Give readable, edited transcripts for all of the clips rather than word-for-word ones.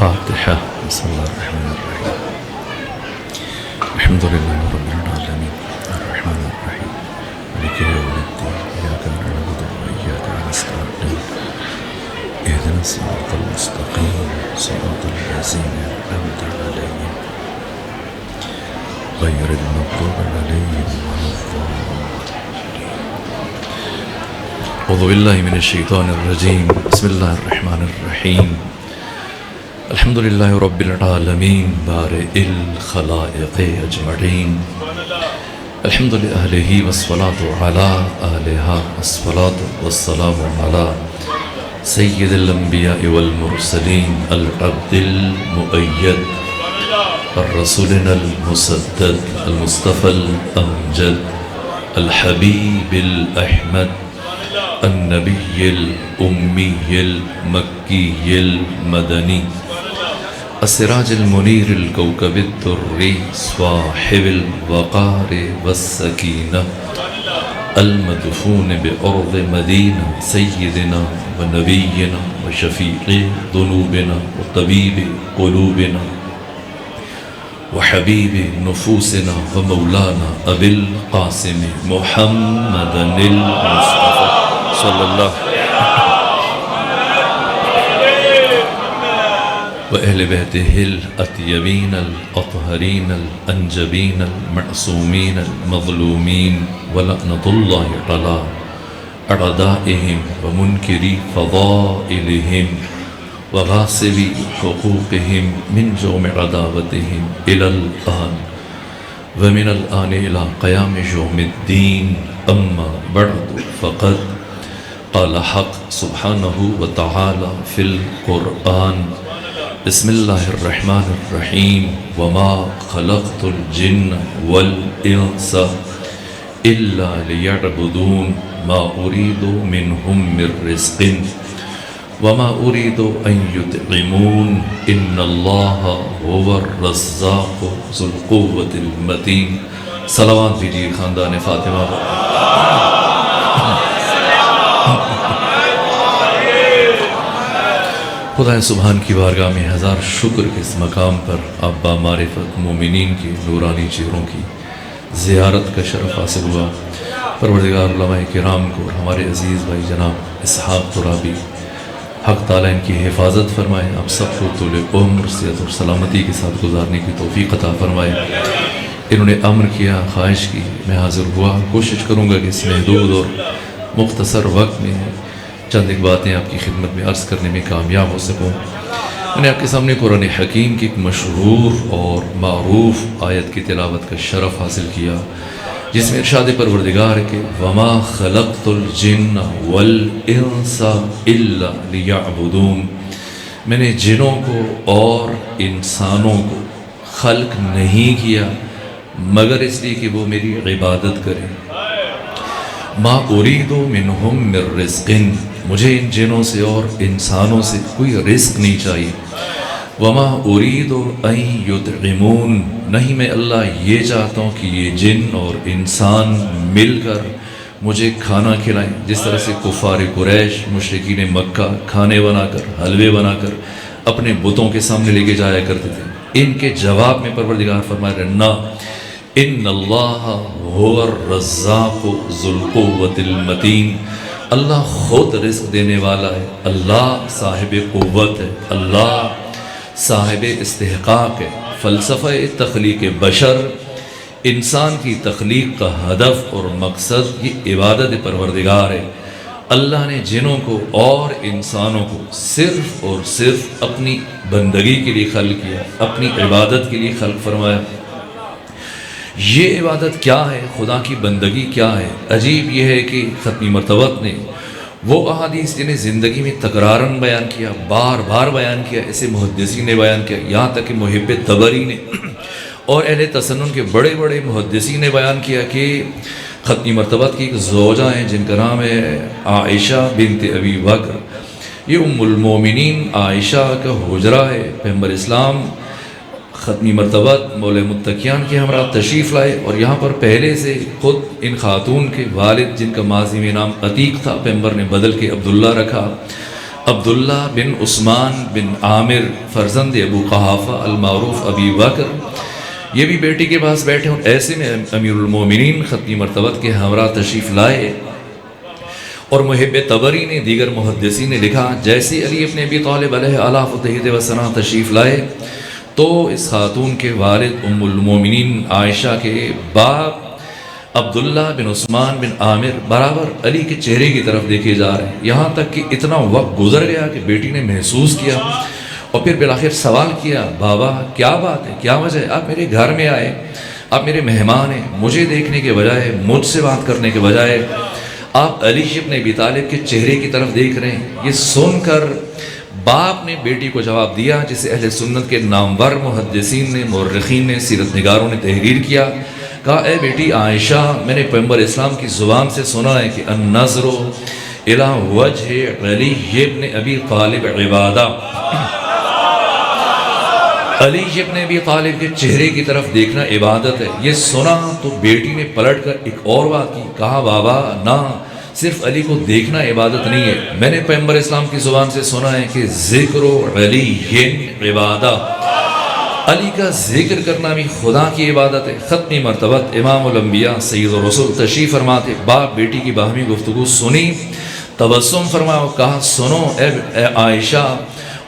الفاتحة. بسم الله الرحمن الرحيم. الحمد لله رب العالمين الرحمن الرحيم مالك يوم الدين إياك نعبد وإياك نستعين اهدنا الصراط المستقيم صراط الذين أنعمت عليهم غير المغضوب عليهم ولا الضالين. أعوذ بالله من الشيطان الرجيم. بسم الله الرحمن الرحيم. الحمد لله رب العالمين بارئ الخلائق أجمعين. الحمد لأهله والصلاة على آلها والصلاة والسلام على سيد الأنبياء والمرسلين العبد المؤيد الرسولنا المسدد المصطفى الأمجد الحبيب الأحمد النبي الأمي المكي المدني السراج المنير الكوكب الدري صاحب الوقار والسكينة المدفون بأرض مدينة سيدنا ونبينا وشفيع ذنوبنا وطبيب قلوبنا وحبيب نفوسنا ومولانا أبي القاسم محمد المصطفى صلى الله وأهل بيته الأطيبين الأطهرين الأنجبين المعصومين المظلومين ولعنة الله على أعدائهم ومنكري فضائلهم وغاصبي حقوقهم من جوم عداوتهم إلى الآن ومن الآن إلى قيام يوم الدين. أما بعد فقد قال حق سبحانه وتعالى في القرآن بسم الله الرحمن الرحيم وما خلقت الجن والإنس إلا ليعبدون ما أريد منهم من رزق وما أريد أن يطعمون إن الله هو الرزاق ذو القوة المتين. صلوات دیجیے خاندان فاطمہ. خدا سبحان کی بارگاہ میں ہزار شکر کے اس مقام پر ابا معرفت مومنین کی نورانی چہروں کی زیارت کا شرف حاصل ہوا. پروردگار علماء کرام کو اور ہمارے عزیز بھائی جناب اسحاق ترابی حق تعالیٰ ان کی حفاظت فرمائے. آپ سب کو طول عمر صحت اور سلامتی کے ساتھ گزارنے کی توفیق عطا فرمائے. انہوں نے امر کیا، خواہش کی، میں حاضر ہوا. کوشش کروں گا کہ اس محدود اور مختصر وقت میں چند ایک باتیں آپ کی خدمت میں عرض کرنے میں کامیاب ہو سکوں. میں نے آپ کے سامنے قرآن حکیم کی ایک مشہور اور معروف آیت کی تلاوت کا شرف حاصل کیا جس میں ارشاد پروردگار کے وَمَا خَلَقْتُ الْجِنَّ وَالْإِنسَ إِلَّا لِيَعْبُدُونَ. میں نے جنوں کو اور انسانوں کو خلق نہیں کیا مگر اس لیے کہ وہ میری عبادت کریں. ما اریدو منہم من رزق. مجھے ان جنوں سے اور انسانوں سے کوئی رزق نہیں چاہیے. وما اريد ان يطعمون. نہیں میں اللہ یہ چاہتا ہوں کہ یہ جن اور انسان مل کر مجھے کھانا کھلائیں. جس طرح سے کفار قریش مشرکین مکہ کھانے بنا کر حلوے بنا کر اپنے بتوں کے سامنے لے کے جایا کرتے تھے. ان کے جواب میں پروردگار فرمایا رہنا ان اللہ هو الرزاق ذو القوة المتین. اللہ خود رزق دینے والا ہے. اللہ صاحب قوت ہے. اللہ صاحب استحقاق ہے. فلسفہ تخلیق بشر انسان کی تخلیق کا ہدف اور مقصد یہ عبادت پروردگار ہے. اللہ نے جنوں کو اور انسانوں کو صرف اور صرف اپنی بندگی کے لیے خلق کیا، اپنی عبادت کے لیے خلق فرمایا. یہ عبادت کیا ہے؟ خدا کی بندگی کیا ہے؟ عجیب یہ ہے کہ ختمی مرتبت نے وہ احادیث جنہیں زندگی میں تکرارن بیان کیا، بار بار بیان کیا، ایسے محدثین نے بیان کیا، یہاں تک کہ محب طبری نے اور اہل تسنن کے بڑے بڑے محدثین نے بیان کیا کہ ختمی مرتبت کی ایک زوجہ ہیں جن کا نام ہے عائشہ بنت ابی بکر. یہ ام المومنین عائشہ کا حجرہ ہے. پیغمبر اسلام ختمی مرتبت مولا متقیان کے ہمراہ تشریف لائے اور یہاں پر پہلے سے خود ان خاتون کے والد جن کا ماضی میں نام عتیق تھا پیغمبر نے بدل کے عبداللہ رکھا. عبداللہ بن عثمان بن عامر فرزند ابو قحافہ المعروف ابی بکر، یہ بھی بیٹی کے پاس بیٹھے اور ایسے میں امیر المومنین ختمی مرتبت کے ہمراہ تشریف لائے، اور محب طبری نے دیگر محدثین نے لکھا جیسے علی ابن ابی طالب علیہ آلاف التحیت وسلام تشریف لائے تو اس خاتون کے والد ام المومنین عائشہ کے باپ عبداللہ بن عثمان بن عامر برابر علی کے چہرے کی طرف دیکھے جا رہے ہیں، یہاں تک کہ اتنا وقت گزر گیا کہ بیٹی نے محسوس کیا اور پھر بالآخر سوال کیا، بابا کیا بات ہے، کیا وجہ ہے، آپ میرے گھر میں آئے، آپ میرے مہمان ہیں، مجھے دیکھنے کے بجائے مجھ سے بات کرنے کے بجائے آپ علی ابن ابی طالب کے چہرے کی طرف دیکھ رہے ہیں۔ یہ سن کر باپ نے بیٹی کو جواب دیا جسے اہل سنت کے نامور محدثین نے، مورخین نے، سیرت نگاروں نے تحریر کیا، کہا اے بیٹی عائشہ، میں نے پیغمبر اسلام کی زبان سے سنا ہے کہ النظر الی وجہ علی ابن ابی طالب عبادہ، علی ابن ابی طالب کے چہرے کی طرف دیکھنا عبادت ہے۔ یہ سنا تو بیٹی نے پلٹ کر ایک اور بات کی، کہا بابا نہ، صرف علی کو دیکھنا عبادت نہیں ہے، میں نے پیغمبر اسلام کی زبان سے سنا ہے کہ ذکر علی عبادہ، علی کا ذکر کرنا بھی خدا کی عبادت ہے۔ ختمی مرتبت امام الانبیاء سید الرسول تشریف فرماتے، باپ بیٹی کی باہمی گفتگو سنی، تبسم فرمایا، کہا سنو اے عائشہ،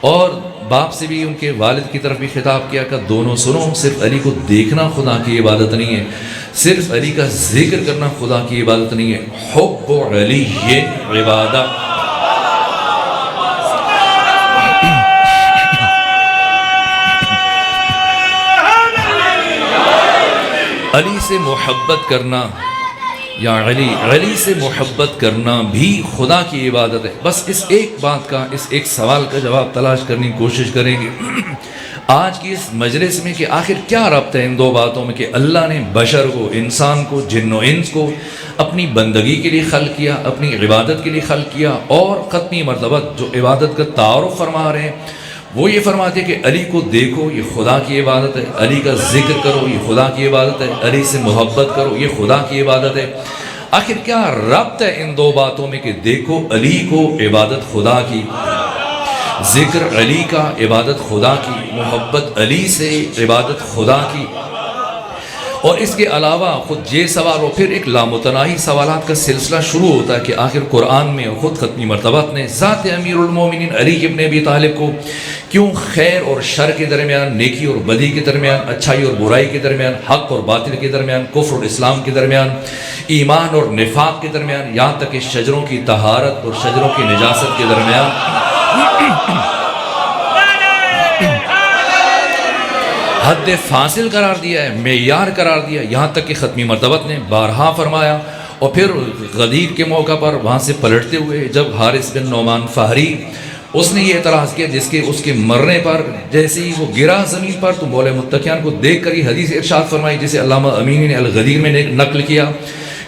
اور باپ سے بھی ان کے والد کی طرف بھی خطاب کیا کہ دونوں سنو، صرف علی کو دیکھنا خدا کی عبادت نہیں ہے، صرف علی کا ذکر کرنا خدا کی عبادت نہیں ہے، حب علی یہ عبادت۔ علی سے محبت کرنا یا علی سے محبت کرنا بھی خدا کی عبادت ہے۔ بس اس ایک بات کا، اس ایک سوال کا جواب تلاش کرنے کی کوشش کریں گے آج کی اس مجلس میں کہ آخر کیا ربط ہے ان دو باتوں میں کہ اللہ نے بشر کو، انسان کو، جن و انس کو اپنی بندگی کے لیے خلق کیا، اپنی عبادت کے لیے خلق کیا، اور ختمی مرتبہ جو عبادت کا تعارف فرما رہے ہیں وہ یہ فرماتے کہ علی کو دیکھو یہ خدا کی عبادت ہے، علی کا ذکر کرو یہ خدا کی عبادت ہے، علی سے محبت کرو یہ خدا کی عبادت ہے۔ آخر کیا ربط ہے ان دو باتوں میں کہ دیکھو علی کو عبادت خدا کی، ذکر علی کا عبادت خدا کی، محبت علی سے عبادت خدا کی، اور اس کے علاوہ خود یہ سوال اور پھر ایک لامتناہی سوالات کا سلسلہ شروع ہوتا ہے کہ آخر قرآن میں اور خود ختمی مرتبت نے ذات امیر المومنین علی ابن ابی طالب کو کیوں خیر اور شر کے درمیان، نیکی اور بدی کے درمیان، اچھائی اور برائی کے درمیان، حق اور باطل کے درمیان، کفر اور اسلام کے درمیان، ایمان اور نفاق کے درمیان، یہاں تک کہ شجروں کی طہارت اور شجروں کی نجاست کے درمیان حد فاصل قرار دیا ہے، معیار قرار دیا، یہاں تک کہ ختمی مرتبت نے بارہا فرمایا۔ اور پھر غدیر کے موقع پر وہاں سے پلٹتے ہوئے جب حارث بن نعمان فہری اس نے یہ اعتراض کیا جس کے اس کے مرنے پر جیسے ہی وہ گرا زمین پر تو مولا متقیان کو دیکھ کر یہ حدیث ارشاد فرمائی جسے علامہ امینی نے الغدیر میں نقل کیا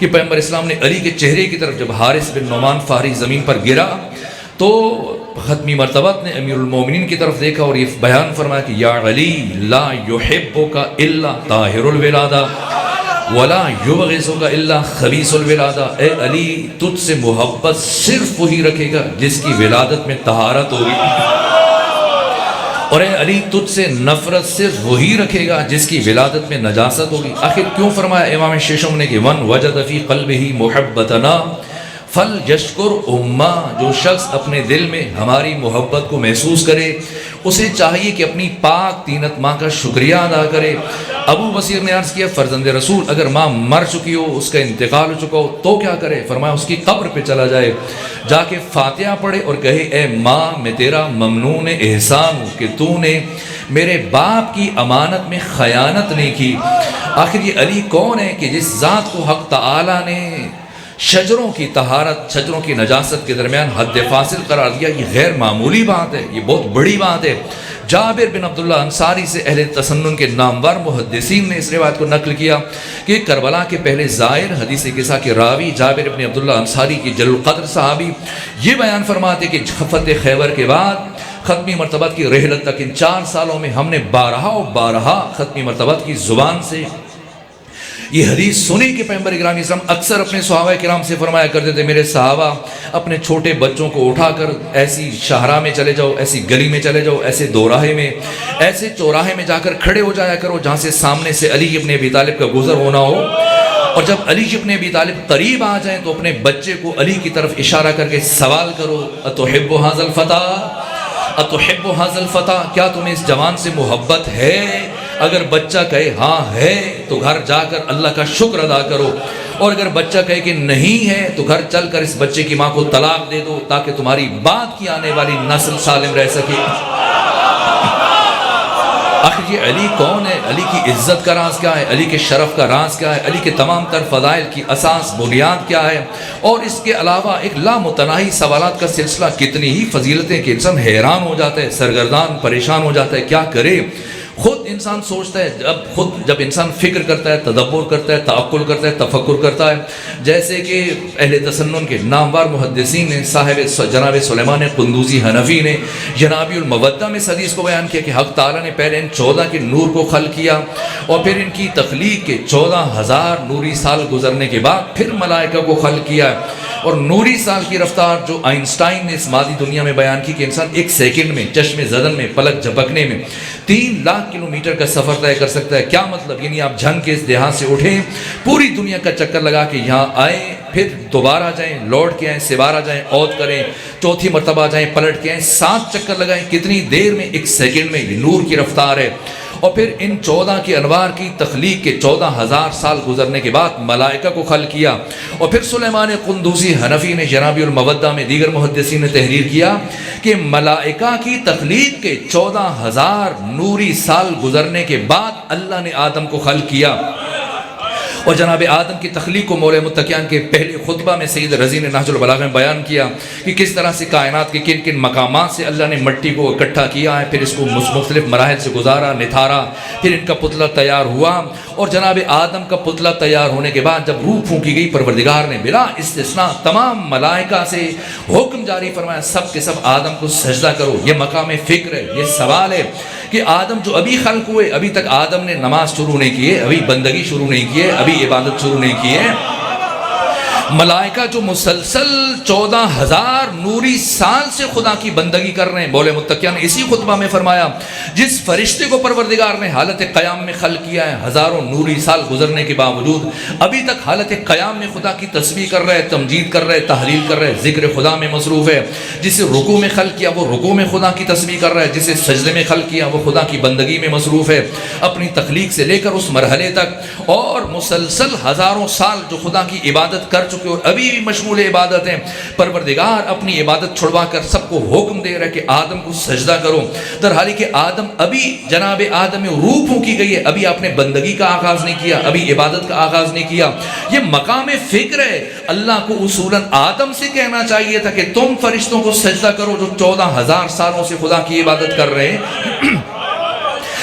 کہ پیغمبر اسلام نے علی کے چہرے کی طرف جب حارث بن نعمان فہری زمین پر گرا تو ختمی مرتبت نے امیر المومنین کی طرف دیکھا اور یہ بیان فرمایا کہ یا علی لا یحبک الا طاہر الولادہ ولا یبغضک الا خبیث الولادہ، اے علی تجھ سے محبت صرف وہی رکھے گا جس کی ولادت میں طہارت ہوگی، اور اے علی تجھ سے نفرت صرف وہی رکھے گا جس کی ولادت میں نجاست ہوگی۔ آخر کیوں فرمایا امام شیشم نے کہ من وجد فی قلبہ محبتنا فل یشکر امہ، جو شخص اپنے دل میں ہماری محبت کو محسوس کرے اسے چاہیے کہ اپنی پاک تینت ماں کا شکریہ ادا کرے۔ ابو بصیر نے عرض کیا فرزند رسول اگر ماں مر چکی ہو، اس کا انتقال ہو چکا ہو تو کیا کرے؟ فرمایا اس کی قبر پہ چلا جائے، جا کے فاتحہ پڑھے اور کہے اے ماں میں تیرا ممنون احسان ہوں کہ تو نے میرے باپ کی امانت میں خیانت نہیں کی۔ آخر یہ علی کون ہے کہ جس ذات کو حق تعالی نے شجروں کی طہارت، شجروں کی نجاست کے درمیان حد فاصل قرار دیا؟ یہ غیر معمولی بات ہے، یہ بہت بڑی بات ہے۔ جابر بن عبداللہ انصاری سے اہل تسنن کے نامور محدثین نے اس روایت کو نقل کیا کہ کربلا کے پہلے زائر حدیث قصہ کے راوی جابر بن عبداللہ انصاری کی جلیل القدر صحابی یہ بیان فرماتے کہ فتح خیبر کے بعد ختمی مرتبت کی رحلت تک ان 4 سالوں میں ہم نے بارہا ختمی مرتبت کی زبان سے یہ حدیث سنی کہ پیغمبر اکرام اسلام اکثر اپنے صحابہ کرام سے فرمایا کرتے تھے میرے صحابہ اپنے چھوٹے بچوں کو اٹھا کر ایسی شاہراہ میں چلے جاؤ، ایسی گلی میں چلے جاؤ، ایسے دوراہے میں، ایسے چوراہے میں جا کر کھڑے ہو جایا کرو جہاں سے سامنے سے علی ابن ابی طالب کا گزر ہونا ہو، اور جب علی ابن ابی طالب قریب آ جائیں تو اپنے بچے کو علی کی طرف اشارہ کر کے سوال کرو اتحب ھذا الفتى اتحب ھذا الفتى، کیا تمہیں اس جوان سے محبت ہے؟ اگر بچہ کہے ہاں ہے تو گھر جا کر اللہ کا شکر ادا کرو، اور اگر بچہ کہے کہ نہیں ہے تو گھر چل کر اس بچے کی ماں کو طلاق دے دو تاکہ تمہاری بعد کی آنے والی نسل سالم رہ سکے۔ آخر یہ علی کون ہے؟ علی کی عزت کا راز کیا ہے؟ علی کے شرف کا راز کیا ہے؟ علی کے تمام تر فضائل کی اساس بنیاد کیا ہے؟ اور اس کے علاوہ ایک لامتناہی سوالات کا سلسلہ، کتنی ہی فضیلتیں کہ انسان حیران ہو جاتا ہے، سرگردان پریشان ہو جاتا ہے، کیا کرے؟ خود انسان سوچتا ہے، جب انسان فکر کرتا ہے، تدبر کرتا ہے، تعقل کرتا ہے، تفکر کرتا ہے، جیسے کہ اہل تسنن کے نامور محدثین نے صاحب جناب سلیمان قندوزی حنفی نے جنابی المودہ میں اس حدیث کو بیان کیا کہ حق تعالیٰ نے پہلے ان 14 کے نور کو خلق کیا اور پھر ان کی تخلیق کے 14,000 نوری سال گزرنے کے بعد پھر ملائکہ کو خلق کیا، اور نوری سال کی رفتار جو آئنسٹائن نے اس مادی دنیا میں بیان کی کہ انسان ایک سیکنڈ میں چشم زدن میں پلک جھپکنے میں 3 لاکھ کلومیٹر کا سفر طے کر سکتا ہے۔ کیا مطلب؟ یعنی آپ جھن کے اس دیہات سے اٹھیں، پوری دنیا کا چکر لگا کے یہاں آئیں، پھر دوبارہ جائیں، لوٹ کے آئیں، سوارہ جائیں، عود کریں، چوتھی مرتبہ جائیں، پلٹ کے آئیں، 7 چکر لگائیں، کتنی دیر میں؟ ایک سیکنڈ میں۔ یہ نور کی رفتار ہے۔ اور پھر ان 14 کے انوار کی تخلیق کے 14,000 سال گزرنے کے بعد ملائکہ کو خلق کیا، اور پھر سلیمان قندوزی حنفی نے جنابی المودہ میں دیگر محدثین نے تحریر کیا کہ ملائکہ کی تخلیق کے 14,000 نوری سال گزرنے کے بعد اللہ نے آدم کو خلق کیا، اور جناب آدم کی تخلیق کو مولا متقیان کے پہلے خطبہ میں سید رضی نے نہج البلاغہ میں بیان کیا کہ کس طرح سے کائنات کے کن کن مقامات سے اللہ نے مٹی کو اکٹھا کیا ہے، پھر اس کو مختلف مراحل سے گزارا، نتھارا، پھر ان کا پتلہ تیار ہوا، اور جناب آدم کا پتلہ تیار ہونے کے بعد جب روح پھونکی گئی، پروردگار نے بلا استثناء تمام ملائکہ سے حکم جاری فرمایا سب کے سب آدم کو سجدہ کرو۔ یہ مقام فکر ہے، یہ سوال ہے کہ آدم جو ابھی خلق ہوئے، ابھی تک آدم نے نماز شروع نہیں کی ہے، ابھی بندگی شروع نہیں کی ہے، ابھی عبادت شروع نہیں کی ہے۔ ملائکہ جو مسلسل 14,000 نوری سال سے خدا کی بندگی کر رہے ہیں، بولے متقیان نے اسی خطبہ میں فرمایا جس فرشتے کو پروردگار نے حالت قیام میں خلق کیا ہے، ہزاروں نوری سال گزرنے کے باوجود ابھی تک حالت قیام میں خدا کی تسبیح کر رہے، تمجید کر رہے، تحلیل کر رہے، ذکر خدا میں مصروف ہے۔ جسے رکوع میں خلق کیا وہ رکوع میں خدا کی تسبیح کر رہا ہے، جسے سجدے میں خلق کیا وہ خدا کی بندگی میں مصروف ہے، اپنی تخلیق سے لے کر اس مرحلے تک، اور مسلسل ہزاروں سال جو خدا کی عبادت کر چکے اور ابھی بھی مشغول عبادت ہیں۔ پروردگار اپنی عبادت چھڑوا کر سب کو حکم دے رہا ہے کہ آدم کو سجدہ کرو، در حالی کہ آدم ابھی جناب آدم میں روح پھونکی گئی ہے، ابھی آپ نے بندگی کا آغاز نہیں کیا، ابھی عبادت کا آغاز نہیں کیا۔ یہ مقام فکر ہے۔ اللہ کو اصولاً آدم سے کہنا چاہیے تھا کہ تم فرشتوں کو سجدہ کرو جو 14,000 سالوں سے خدا کی عبادت کر رہے ہیں،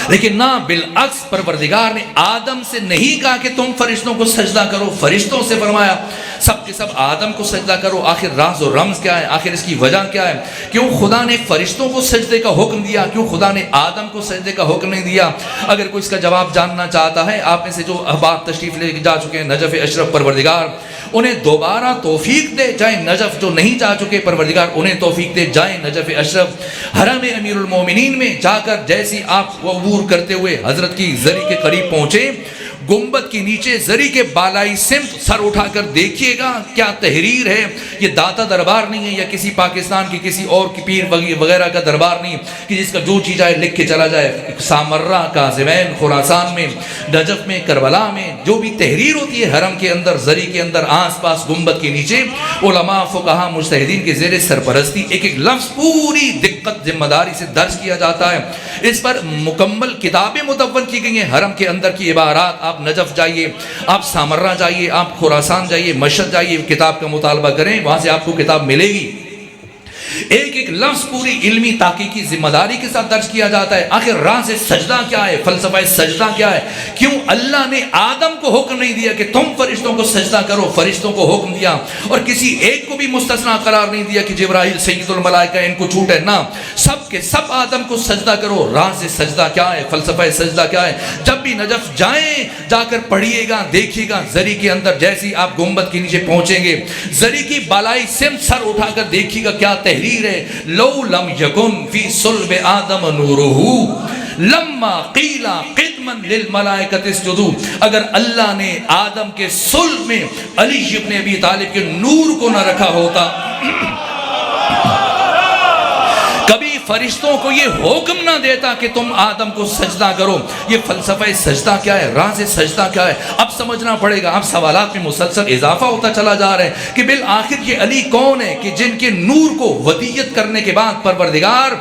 لیکن نہ، بالعکس پروردگار نے آدم سے نہیں کہا کہ تم فرشتوں کو سجدہ کرو، فرشتوں سے فرمایا سب کے سب آدم کو سجدہ کرو۔ آخر راز و رمز کیا ہے؟ آخر اس کی وجہ کیا ہے؟ کیوں خدا نے فرشتوں کو سجدے کا حکم دیا؟ کیوں خدا نے آدم کو سجدے کا حکم نہیں دیا؟ اگر کوئی اس کا جواب جاننا چاہتا ہے، آپ میں سے جو احباب تشریف لے جا چکے ہیں نجف اشرف، پروردگار انہیں دوبارہ توفیق دے، جائیں نجف جو نہیں جا چکے، پروردگار انہیں توفیق دے، جائیں نجف اشرف، حرم امیر المومنین میں جا کر جیسی آپ عبور کرتے ہوئے حضرت کی زری کے قریب پہنچے، گنبد کے نیچے زری کے بالائی سمت سر اٹھا کر دیکھیے گا کیا تحریر ہے۔ یہ داتا دربار نہیں ہے یا کسی پاکستان کی کسی اور کی پیر وغیرہ کا دربار نہیں کہ جس کا جو چیز آئے لکھ کے چلا جائے۔ سامرہ، کاظمین، خراسان میں، نجف میں، کربلا میں جو بھی تحریر ہوتی ہے حرم کے اندر، زری کے اندر، آس پاس گنبد کے نیچے، علماء، فقہاء، مجتہدین کے زیر سرپرستی ایک ایک لفظ پوری دقت ذمہ داری سے درج کیا جاتا ہے۔ اس پر مکمل کتابیں مدون کی گئی ہیں۔ حرم کے اندر کی عبارات، آپ نجف جائیے، آپ سامرہ جائیے، آپ خراسان جائیے، مشہد جائیے، کتاب کا مطالبہ کریں، وہاں سے آپ کو کتاب ملے گی۔ ایک ایک لفظ پوری علمی تحقیقی ذمہ داری کے ساتھ درج کیا جاتا ہے. آخر راز سجدہ کیا ہے, فلسفہ سجدہ کیا ہے, کیوں اللہ نے آدم کو حکم نہیں دیا کہ تم فرشتوں کو سجدہ کرو, فرشتوں کو حکم دیا اور کسی ایک کو بھی مستثنا قرار نہیں دیا کہ جبرائیل سید الملائکہ ان کو چھوٹ ہے, نہ سب کے سب آدم کو سجدہ کرو. راز سجدہ کیا ہے, فلسفہ سجدہ کیا ہے؟ جب بھی نجف جائیں جا کر پڑھیے گا, دیکھیے گا زری کے اندر جیسی آپ گنبد کے نیچے پہنچیں گے, زری کی بالائی سمت سر اٹھا کر دیکھیے گا کیا تحریر ہے. لو لم یکن فی صلب آدم نورہ لما قیل قدما للملائکۃ اسجدوا, اگر اللہ نے آدم کے صلب میں علی ابن ابی طالب کے نور کو نہ رکھا ہوتا, کبھی فرشتوں کو یہ حکم نہ دیتا کہ تم آدم کو سجدہ کرو. یہ فلسفہ سجدہ کیا ہے, راز سجدہ کیا ہے, اب سمجھنا پڑے گا. اب سوالات میں مسلسل اضافہ ہوتا چلا جا رہا ہے کہ بالآخر یہ علی کون ہے کہ جن کے نور کو ودیت کرنے کے بعد پروردگار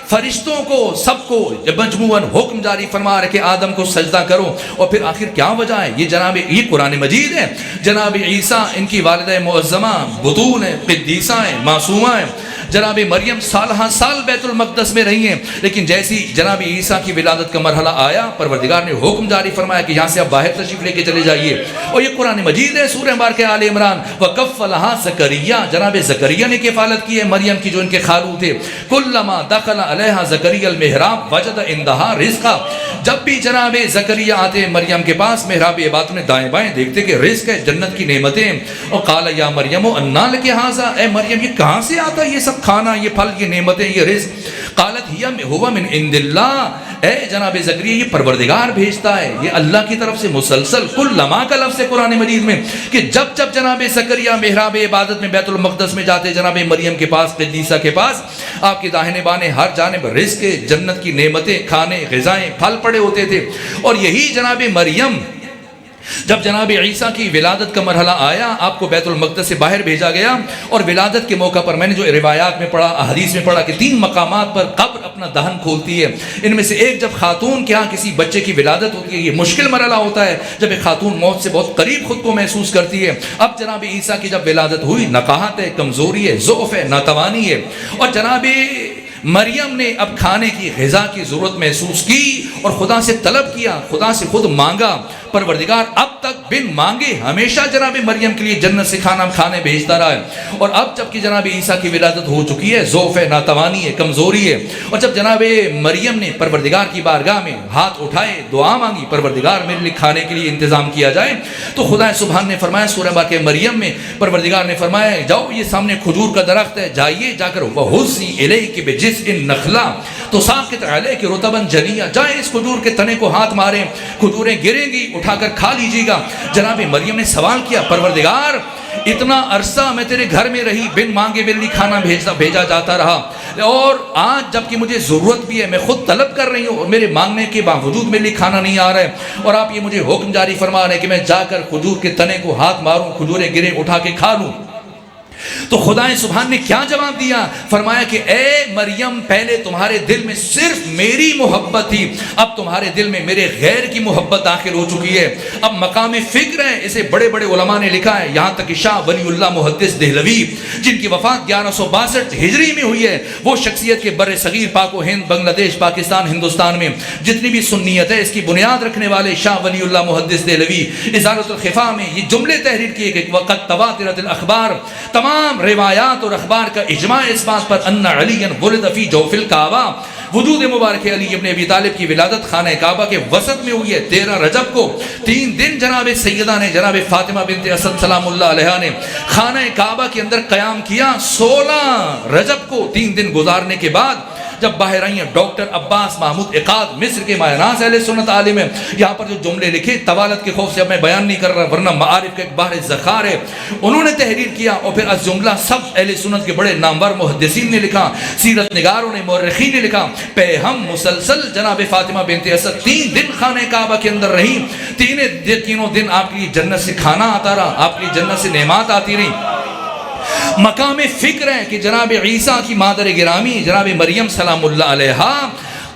فرشتوں کو سب کو مجموعاً حکم جاری فرما رہے کہ آدم کو سجدہ کرو. اور پھر آخر کیا وجہ ہے؟ یہ قرآن مجید ہے. جناب عیسیٰ ان کی والدہ معظمہ بطول ہیں, قدیسہ ہیں, معصومہ ہیں. جناب مریم سالہ سال بیت المقدس میں رہی ہیں, لیکن جیسی جناب عیسیٰ کی ولادت کا مرحلہ آیا پروردگار نے حکم جاری فرمایا کہ یہاں سے آپ باہر تشریف لے کے چلے جائیے. اور یہ قرآن مجید ہے, سورہ مبارکہ آل عمران. وَكَفَّلَهَا زکریا, جناب زکریا نے کفالت کی ہے مریم کی جو ان کے خالو تھے. کُلَّمَا دَخَلَ عَلَيْهَا زکریا الْمِحْرَابَ وَجَدَ عِندَهَا رِزْقًا, جب بھی جناب زکریا آتے مریم کے پاس محراب عبادت میں دائیں بائیں دیکھتے کہ رزق ہے, جنت کی نعمتیں. اور قال یا مریم انا لک ھذا, اے مریم یہ کہاں سے آتا ہے یہ سب کھانا, یہ پھل, یہ نعمتیں, یہ رزق؟ قالت هو من عند اللہ, اے جناب زکریا یہ پروردگار بھیجتا ہے, یہ اللہ کی طرف سے مسلسل. کلما کا لفظ ہے قرآن مجید میں کہ جب جب جناب زکریا محراب عبادت میں بیت المقدس میں جاتے, جناب مریم کے پاس, قدیسہ کے پاس, آپ کے داہنے بانے ہر جانب رزق, جنت کی نعمتیں, کھانے, غذائیں, پھل پڑے ہوتے تھے. اور یہی جناب مریم جب جناب عیسیٰ کی ولادت کا مرحلہ آیا, آپ کو بیت المقدس سے باہر بھیجا گیا. اور ولادت کے موقع پر میں نے جو روایات میں پڑھا, احادیث میں پڑھا کہ 3 مقامات پر قبر اپنا دہن کھولتی ہے. ان میں سے ایک جب خاتون کے ہاں کسی بچے کی ولادت ہوتی ہے, یہ مشکل مرحلہ ہوتا ہے جب ایک خاتون موت سے بہت قریب خود کو محسوس کرتی ہے. اب جناب عیسیٰ کی جب ولادت ہوئی, نقاہت ہے, کمزوری ہے, ضعف ہے, ناتوانی ہے, اور جناب مریم نے اب کھانے کی غذا کی ضرورت محسوس کی اور خدا سے طلب کیا, خدا سے خود مانگا. پروردگار اب تک بن مانگے ہمیشہ جناب مریم کے لیے جنت سے کھانے بھیجتا رہا ہے. اور اب جب کہ جناب عیسیٰ کی ولادت ہو چکی ہے, ضعف ہے, ناتوانی ہے, کمزوری ہے, اور جب جناب مریم نے پروردگار کی بارگاہ میں ہاتھ اٹھائے, دعا مانگی پروردگار میرے لیے کھانے کے لیے انتظام کیا جائے, تو خدا سبحان نے فرمایا سورہ بارکہ مریم میں, پروردگار نے فرمایا جاؤ یہ سامنے کھجور کا درخت ہے, جائیے جا کر وَهُزِّي إِلَيْكِ بِجِزْءِ النَّخْلَةِ تُسَاقِطْ عَلَيْكِ رُطَبًا جَنِيًّا, جائیں اس کھجور کے تنے کو ہاتھ ماریں, کھجوریں گریں گی, اٹھا کر کھا لیجیے گا. جناب مریم نے سوال کیا, پروردگار اتنا عرصہ میں تیرے گھر میں رہی, بن مانگے میرے لیے کھانا بھیجا جاتا رہا, اور آج جب کہ مجھے ضرورت بھی ہے, میں خود طلب کر رہی ہوں اور میرے مانگنے کے باوجود میرے لیے کھانا نہیں آ رہا ہے, اور آپ یہ مجھے حکم جاری فرما رہے ہیں کہ میں جا کر کھجور کے تنے کو ہاتھ ماروں, کھجوریں گریں, اٹھا کے کھا لوں. تو خدا سبحان نے کیا جواب دیا؟ فرمایا کہ اے مریم, پہلے تمہارے دل میں صرف میری محبت تھی, اب تمہارے دل میں میرے غیر کی محبت داخل ہو چکی ہے. اب مقام فکر ہے, اسے بڑے بڑے علماء نے لکھا ہے, یہاں تک کہ شاہ ولی اللہ محدث دہلوی جن کی وفات 1162 ہجری میں ہوئی ہے, وہ شخصیت کے بر صغیر, پاک و ہند, بنگلہ دیش, پاکستان, ہندوستان میں جتنی بھی سنیت ہے اس کی بنیاد رکھنے والے شاہ ولی اللہ محدث دہلوی ازالۃ الخفا میں یہ جملے تحریر کیے کہ وقت تواترت الاخبار, تمام روایات اور اخبار کا اجماع اس بات پر ان علی ولد فی جوف الکعبہ, وجود مبارک علی ابن ابی طالب کی ولادت خانہ کعبہ کے وسط میں ہوئی ہے. 13 رجب کو 3 دن جناب سیدہ نے, جناب فاطمہ بنت اسد سلام اللہ علیہا نے خانہ کعبہ کے اندر قیام کیا. 16 رجب کو 3 دن گزارنے کے بعد جب باہر آئی ہیں ڈاکٹر عباس محمود عقاد, مصر کے ماہناز اہل سنت عالم ہیں, یہاں پر جو جملے لکھے توالت کے خوف سے اب میں بیان نہیں کر رہا ورنہ معارف کا ایک بحر ذخار ہے, انہوں نے تحریر کیا. اور پھر از جملہ سب اہل سنت کے بڑے نامور محدثین نے لکھا, سیرت نگاروں نے, مورخین نے لکھا, پہ ہم مسلسل جناب فاطمہ بنت اسد 3 دن خانہ کعبہ کے اندر رہی. تینوں دن آپ کی جنت سے کھانا آتا رہا, آپ کی جنت سے نعمات آتی رہی. مقام فکر ہے کہ جناب عیسیٰ کی مادر گرامی جناب مریم سلام اللہ علیہا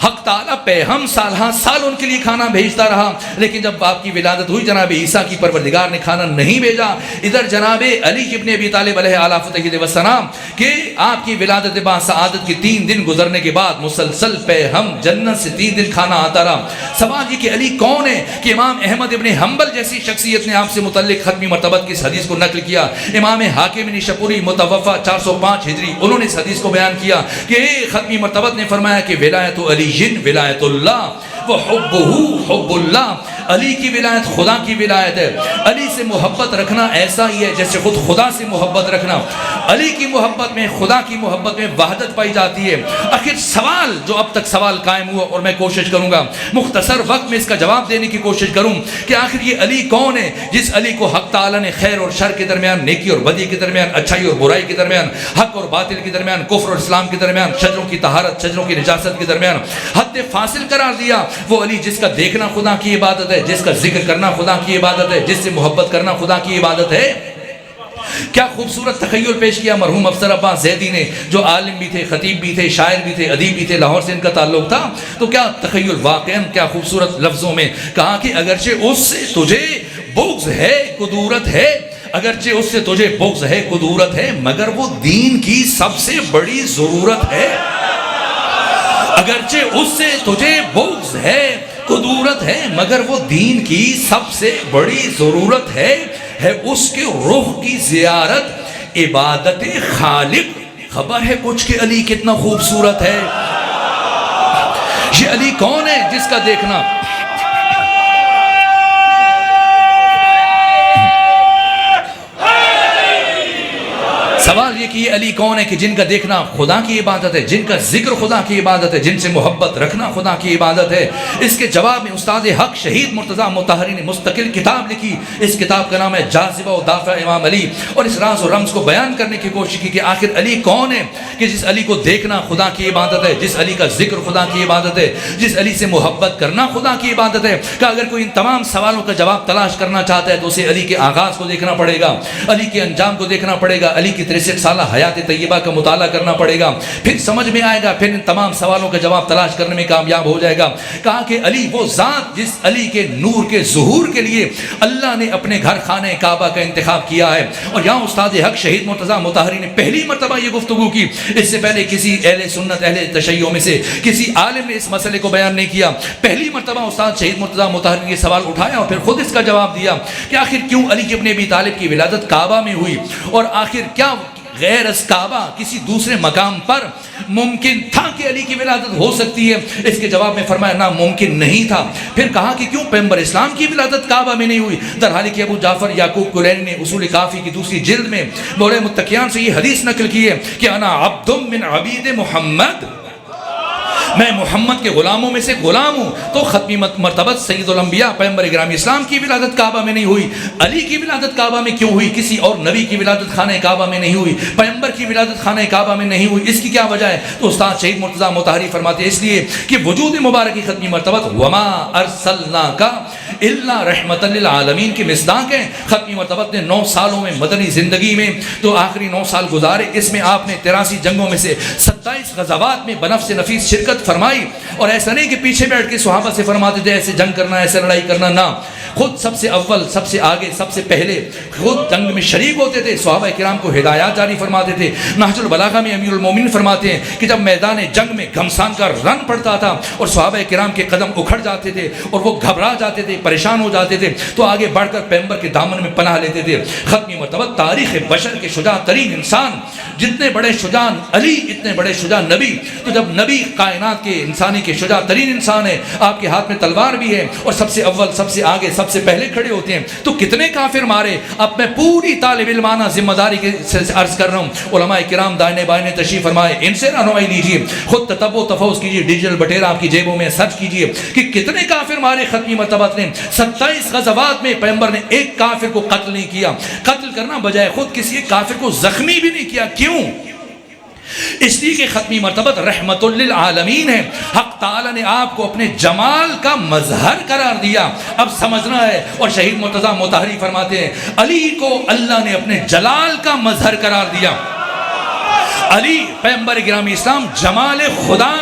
حق تعالیٰ پیہم سال ہاں سال ان کے لیے کھانا بھیجتا رہا، لیکن جب آپ کی ولادت ہوئی جناب عیسیٰ کی پروردگار نے کھانا نہیں بھیجا۔ ادھر جناب علی ابن ابی طالب علیہ الصلوۃ والسلام کہ آپ کی ولادت با سعادت کے 3 دن گزرنے کے بعد مسلسل پیہم جنت سے 3 دن کھانا آتا رہا۔ سوال یہ کہ علی کون ہے؟ کہ امام احمد ابن حنبل جیسی شخصیت نے آپ سے متعلق ختمی مرتبت کی اس حدیث کو نقل کیا۔ امام حاکم نشاپوری متوفا 405 ہجری، انہوں نے اس حدیث کو بیان کیا کہ ختمی مرتبت نے فرمایا کہ ولایت علی ولایت اللہ وحبہ حب اللہ، علی کی ولایت خدا کی ولایت ہے۔ علی سے محبت رکھنا ایسا ہی ہے جیسے خود خدا سے محبت رکھنا۔ علی کی محبت میں، خدا کی محبت میں وحدت پائی جاتی ہے۔ آخر سوال جو اب تک سوال قائم ہوا، اور میں کوشش کروں گا مختصر وقت میں اس کا جواب دینے کی کوشش کروں کہ آخر یہ علی کون ہے جس علی کو حق تعالیٰ نے خیر اور شر کے درمیان، نیکی اور بدی کے درمیان، اچھائی اور برائی کے درمیان، حق اور باطل کے درمیان، کفر اور اسلام کے درمیان، شجروں کی طہارت شجروں کی نجاست کے درمیان حد فاصل قرار دیا۔ وہ علی جس کا دیکھنا خدا کی عبادت ہے، جس کا ذکر کرنا خدا کی عبادت ہے، جس سے محبت کرنا خدا کی عبادت ہے۔ کیا خوبصورت تخیل پیش کیا مرحوم افسر عباس زیدی نے، جو عالم بھی تھے، خطیب بھی تھے، شاعر بھی تھے، ادیب بھی تھے، لاہور سے ان کا تعلق تھا۔ تو کیا تخیل، واقعاً کیا خوبصورت لفظوں میں کہا کہ اگرچہ اس سے تجھے بغض ہے، قدورت ہے، اگرچہ اس سے تجھے بغض ہے، قدورت ہے، مگر وہ دین کی سب سے بڑی ضرورت ہے۔ اگرچہ اس سے تجھے بغض ہے، قدورت ہے، مگر وہ دین کی سب سے بڑی ضرورت ہے اس کے روح کی زیارت، عبادت خالق۔ خبر ہے کچھ کہ علی کتنا خوبصورت ہے؟ یہ علی کون ہے جس کا دیکھنا سوال یہ کہ یہ علی کون ہے کہ جن کا دیکھنا خدا کی عبادت ہے، جن کا ذکر خدا کی عبادت ہے، جن سے محبت رکھنا خدا کی عبادت ہے۔ اس کے جواب میں استاد حق شہید مرتضیٰ مطہری نے مستقل کتاب لکھی۔ اس کتاب کا نام ہے جاذبہ و دافع امام علی، اور اس راز و رمز کو بیان کرنے کی کوشش کی کہ آخر علی کون ہے کہ جس علی کو دیکھنا خدا کی عبادت ہے، جس علی کا ذکر خدا کی عبادت ہے، جس علی سے محبت کرنا خدا کی عبادت ہے۔ کہ اگر کوئی ان تمام سوالوں کا جواب تلاش کرنا چاہتا ہے تو اسے علی کے آغاز کو دیکھنا پڑے گا، علی کے انجام کو دیکھنا پڑے گا، علی کی 63 سالہ حیات طیبہ کا مطالعہ کرنا پڑے گا، پھر سمجھ میں آئے گا، پھر ان تمام سوالوں کا جواب تلاش کرنے میں کامیاب ہو جائے گا۔ کہا کہ علی وہ ذات جس علی کے نور کے ظہور کے لیے اللہ نے اپنے گھر خانہ کعبہ کا انتخاب کیا ہے۔ اور یہاں استاد حق شہید مرتضیٰ مطہری نے پہلی مرتبہ یہ گفتگو کی، اس سے پہلے کسی اہل سنت اہل تشیع میں سے کسی عالم نے اس مسئلے کو بیان نہیں کیا۔ پہلی مرتبہ استاد شہید مرتضیٰ مطہری نے سوال اٹھایا اور پھر خود اس کا جواب دیا کہ آخر کیوں علی ابن ابی طالب کی ولادت کعبہ میں ہوئی، اور آخر کیا غیر از کعبہ کسی دوسرے مقام پر ممکن تھا کہ علی کی ولادت ہو سکتی ہے؟ اس کے جواب میں فرمایا نہ، ممکن نہیں تھا۔ پھر کہا کہ کیوں پیغمبر اسلام کی ولادت کعبہ میں نہیں ہوئی؟ درحالی کہ ابو جعفر یعقوب کلینی نے اصول کافی کی دوسری جلد میں دورہ متقیان سے یہ حدیث نقل کی ہے کہ انا عبد من عبید محمد، میں محمد کے غلاموں میں سے غلام ہوں۔ تو ختمی مرتبت سید الانبیاء پیغمبر گرامی اسلام کی ولادت کعبہ میں نہیں ہوئی، علی کی ولادت کعبہ میں کیوں ہوئی؟ کسی اور نبی کی ولادت خانہ کعبہ میں نہیں ہوئی، پیغمبر کی ولادت خانہ کعبہ میں نہیں ہوئی، اس کی کیا وجہ ہے؟ تو استاد شہید مرتضیٰ مطہری فرماتے ہیں اس لیے کہ وجود مبارک کی ختمی مرتبت وما ارسلناک الا رحمت للعالمین کی مصداق ہے۔ ختمی مرتبت نے 9 سالوں میں مدنی زندگی میں جو آخری 9 سال گزارے، اس میں آپ نے 83 جنگوں میں سے 27 غزوات میں بنفس نفیس شرکت فرمائی۔ اور ایسا نہیں کہ پیچھے بیٹھ کے صحابہ سے فرماتے تھے ایسے جنگ کرنا، ایسے لڑائی کرنا، نہ، خود سب سے اول، سب سے آگے، سب سے پہلے خود جنگ میں شریک ہوتے تھے، صحابہ کرام کو ہدایات جاری فرماتے تھے۔ نہج البلاغہ میں امیر المومنین فرماتے ہیں کہ جب میدان جنگ میں گھمسان کا رن پڑتا تھا اور صحابہ کرام کے قدم اکھڑ جاتے تھے اور وہ گھبرا جاتے تھے، پریشان ہو جاتے تھے، تو آگے بڑھ کر پیغمبر کے دامن میں پناہ لیتے تھے۔ ختمی مرتبہ تاریخ بشر کے شجاع ترین انسان، جتنے بڑے شجاع علی اتنے بڑے شجاع نبی۔ تو جب نبی کائنات کے انسانی کے شجاع ترین انسان ہے، آپ کے ہاتھ میں تلوار بھی ہے اور سب سے اول، سب سے آگے، سب سے پہلے کھڑے ہوتے ہیں، تو کتنے کافر مارے؟ اب میں پوری طالب علمانہ ذمہ داری کے عرض کر رہا ہوں، علماء کرام دائنے بائنے تشریف فرمائے، ان سے رہنمائی لیجیے، خود تتبع و تفوز کیجیے، ڈیجیٹل بٹیرہ آپ کی جیبوں میں سرچ کیجیے کہ کتنے کافر مارے ختمی مرتبت نے۔ 27 غزوات میں پیغمبر نے ایک کافر کو قتل نہیں کیا، قتل کرنا بجائے خود کسی ایک کافر کو زخمی بھی نہیں کیا۔ کیوں؟ اس لیے کہ ختمی مرتبت رحمت للعالمین ہے۔ حق تعالی نے آپ کو اپنے جمال کا مظہر قرار دیا، اب سمجھنا ہے۔ اور شہید مرتضیٰ مطہری فرماتے ہیں علی کو اللہ نے اپنے جلال کا مظہر قرار دیا۔ علی پیغمبر گرامی اسلام جمال خدا،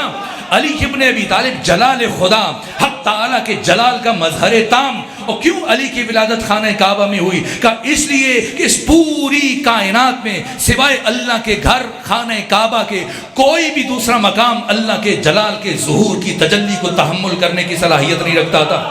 علی ابن ابی طالب جلال خدا، حق تعالیٰ کے جلال کا مظہر تام. اور کیوں علی کی ولادت خانہ کعبہ میں ہوئی؟ کہا اس لیے کہ اس پوری کائنات میں سوائے اللہ کے گھر خانہ کعبہ کے کوئی بھی دوسرا مقام اللہ کے جلال کے ظہور کی تجلی کو تحمل کرنے کی صلاحیت نہیں رکھتا تھا.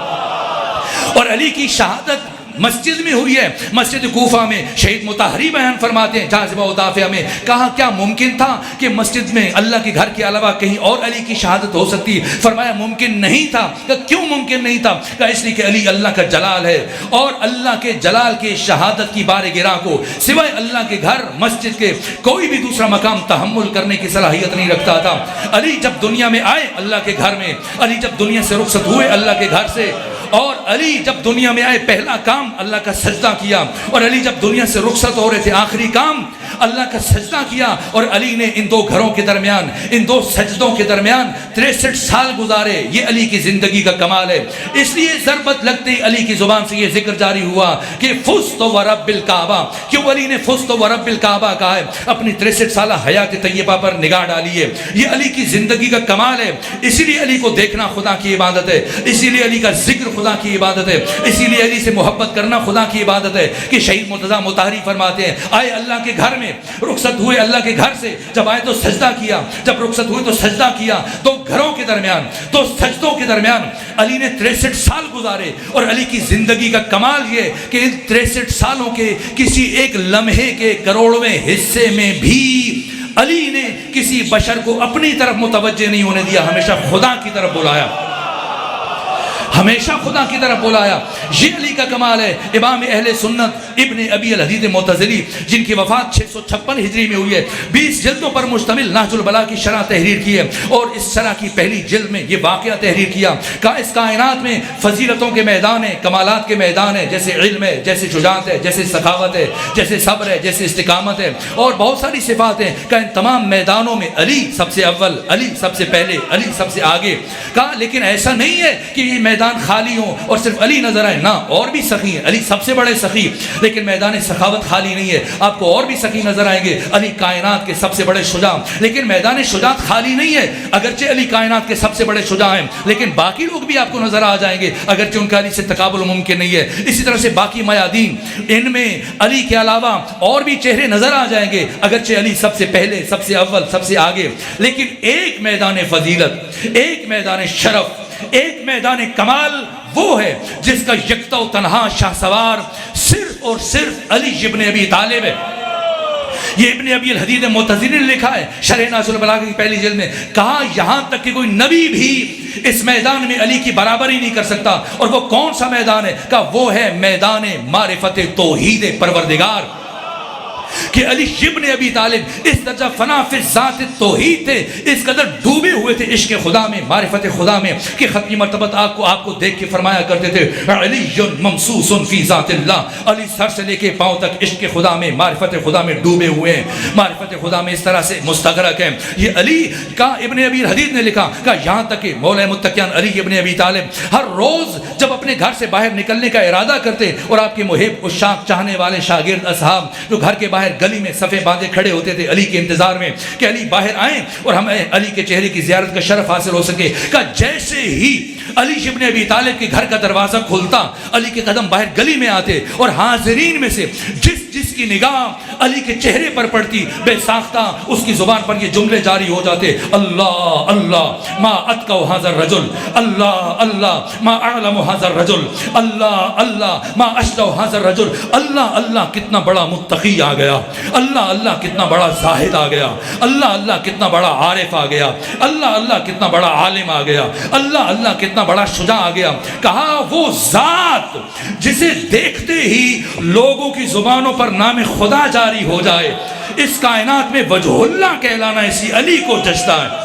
اور علی کی شہادت مسجد میں ہوئی ہے. مسجد کوفہ میں شہید مطہری بیان فرماتے ہیں جاذبہ و دافعہ میں، کہا کیا ممکن تھا کہ مسجد میں اللہ کے گھر کے علاوہ کہیں اور علی کی شہادت ہو سکتی؟ فرمایا ممکن نہیں تھا. کہ کیوں ممکن نہیں تھا؟ کہ اس لیے کہ علی اللہ کا جلال ہے، اور اللہ کے جلال کے شہادت کی بار گراں کو سوائے اللہ کے گھر مسجد کے کوئی بھی دوسرا مقام تحمل کرنے کی صلاحیت نہیں رکھتا تھا. علی جب دنیا میں آئے اللہ کے گھر میں، علی جب دنیا سے رخصت ہوئے اللہ کے گھر سے، اور علی جب دنیا میں آئے پہلا کام اللہ کا سجدہ کیا، اور علی جب دنیا سے رخصت ہو رہے تھے آخری کام اللہ کا سجدہ کیا. اور علی نے ان دو گھروں کے درمیان، ان دو سجدوں کے درمیان 63 سال گزارے. یہ علی کی زندگی کا کمال ہے. اس لیے ضربت لگتے ہی علی کی زبان سے یہ ذکر جاری ہوا کہ فزت ورب الکعبہ. کیوں علی نے فزت ورب الکعبہ کہا ہے؟ اپنی 63 سالہ حیات طیبہ پر نگاہ ڈالیے. یہ علی کی زندگی کا کمال ہے. اسی لیے علی کو دیکھنا خدا کی عبادت ہے، اسی لیے علی کا ذکر خدا کی عبادت ہے، اسی لیے علی سے محبت کرنا خدا کی عبادت ہے. کہ شہید مرتضیٰ مطہری فرماتے ہیں آئے اللہ کے گھر میں، رخصت ہوئے اللہ کے گھر سے، جب آئے تو سجدہ کیا، جب رخصت ہوئے تو سجدہ کیا. دو گھروں کے درمیان، دو سجدوں کے درمیان علی نے 63 سال گزارے. اور علی کی زندگی کا کمال یہ کہ ان 63 سالوں کے کسی ایک لمحے کے کروڑویں حصے میں بھی علی نے کسی بشر کو اپنی طرف متوجہ نہیں ہونے دیا، ہمیشہ خدا کی طرف بلایا، ہمیشہ خدا کی طرف بلایا. یہ علی کا کمال ہے. امام اہل سنت ابن ابی الحدید معتزلی جن کی وفات 656 ہجری میں ہوئی ہے، 20 جلدوں پر مشتمل نہج البلاغہ کی شرح تحریر کی ہے، اور اس شرح کی پہلی جلد میں یہ واقعہ تحریر کیا کہ اس کائنات میں فضیلتوں کے میدان ہیں، کمالات کے میدان ہیں، جیسے علم ہے، جیسے شجاعت ہے، جیسے سخاوت ہے، جیسے صبر ہے، جیسے استقامت ہے، اور بہت ساری صفات ہیں. کہ ان تمام میدانوں میں علی سب سے اول، علی سب سے پہلے، علی سب سے آگے. کہا لیکن ایسا نہیں ہے کہ یہ میدان خالی ہوں اور صرف علی نظر آئے، نہ، اور بھی سخی ہیں. علی سب سے بڑے سخی، لیکن میدان سخاوت خالی نہیں ہے. آپ کو اور بھی سخی نظر آئیں گے. علی کائنات کے سب سے بڑے شجاع، لیکن میدان شجاعت خالی نہیں ہے. اگرچہ علی کائنات کے سب سے بڑے شجاع ہیں، لیکن باقی لوگ بھی آپ کو نظر آ جائیں گے، اگرچہ ان کا علی سے تقابل ممکن نہیں ہے. اسی طرح سے باقی میادین، ان میں علی کے علاوہ اور بھی چہرے نظر آ جائیں گے، اگرچہ علی سب سے پہلے، سب سے اول، سب سے آگے. لیکن ایک میدان فضیلت، ایک میدان شرف، ایک میدان کمال وہ ہے جس کا یکتا و تنہا شاہ سوار صرف اور صرف علی ابن ابی طالب ہے. یہ ابن ابی الحدید معتزلی نے لکھا ہے شرح نہج البلاغہ کی پہلی جلد میں. کہا یہاں تک کہ کوئی نبی بھی اس میدان میں علی کی برابری نہیں کر سکتا. اور وہ کون سا میدان ہے؟ کہا وہ ہے میدان معرفت توحید پروردگار. کہ علی ابن ابی طالب اس درجہ فنا فی ذات توحید تھے، اس قدر ڈوبے ہوئے تھے عشق خدا میں، معرفت خدا میں، کہ ختمی مرتبہ آپ کو دیکھ کے فرمایا کرتے تھے علی ممسوس فی ذات اللہ. علی سر سے لے کے پاؤں تک عشق خدا میں، معرفت خدا میں ڈوبے ہوئے ہیں، معرفت خدا میں اس طرح سے مستغرق ہیں. یہ علی کا ابن ابی الحدید نے لکھا کہ یہاں تک کہ مولا متقیان علی ابن ابی طالب ہر روز جب اپنے گھر سے باہر نکلنے کا ارادہ کرتے، اور آپ کے محب عشاق چاہنے والے شاگرد اصحاب جو گھر کے باہر گلی میں صفے باندھے کھڑے ہوتے تھے علی کے انتظار میں کہ علی باہر آئیں اور ہمیں علی کے چہرے کی زیارت کا شرف حاصل ہو سکے. کہ جیسے ہی علی ابن ابی طالب کے گھر کا دروازہ کھلتا، علی کے قدم باہر گلی میں آتے، اور حاضرین میں سے جس کی نگاہ علی کے چہرے پر پڑتی، بے ساختہ اس کی زبان پر یہ جملے جاری ہو جاتے: اللہ اللہ ما اتقوا ھذا الرجل، اللہ اللہ ما اعلم ھذا الرجل، اللہ اللہ ما اشجع ھذا الرجل. اللہ اللہ کتنا بڑا متقی آ گیا، اللہ اللہ کتنا بڑا زاہد آ گیا، اللہ اللہ کتنا بڑا عارف آ گیا، اللہ اللہ کتنا بڑا عالم آ گیا، اللہ اللہ کتنا بڑا شجاع آ گیا. کہا وہ ذات جسے دیکھتے ہی لوگوں کی زبانوں پر نام خدا جاری ہو جائے، اس کائنات میں وجہ اللہ کہلانا اسی علی کو جچتا ہے.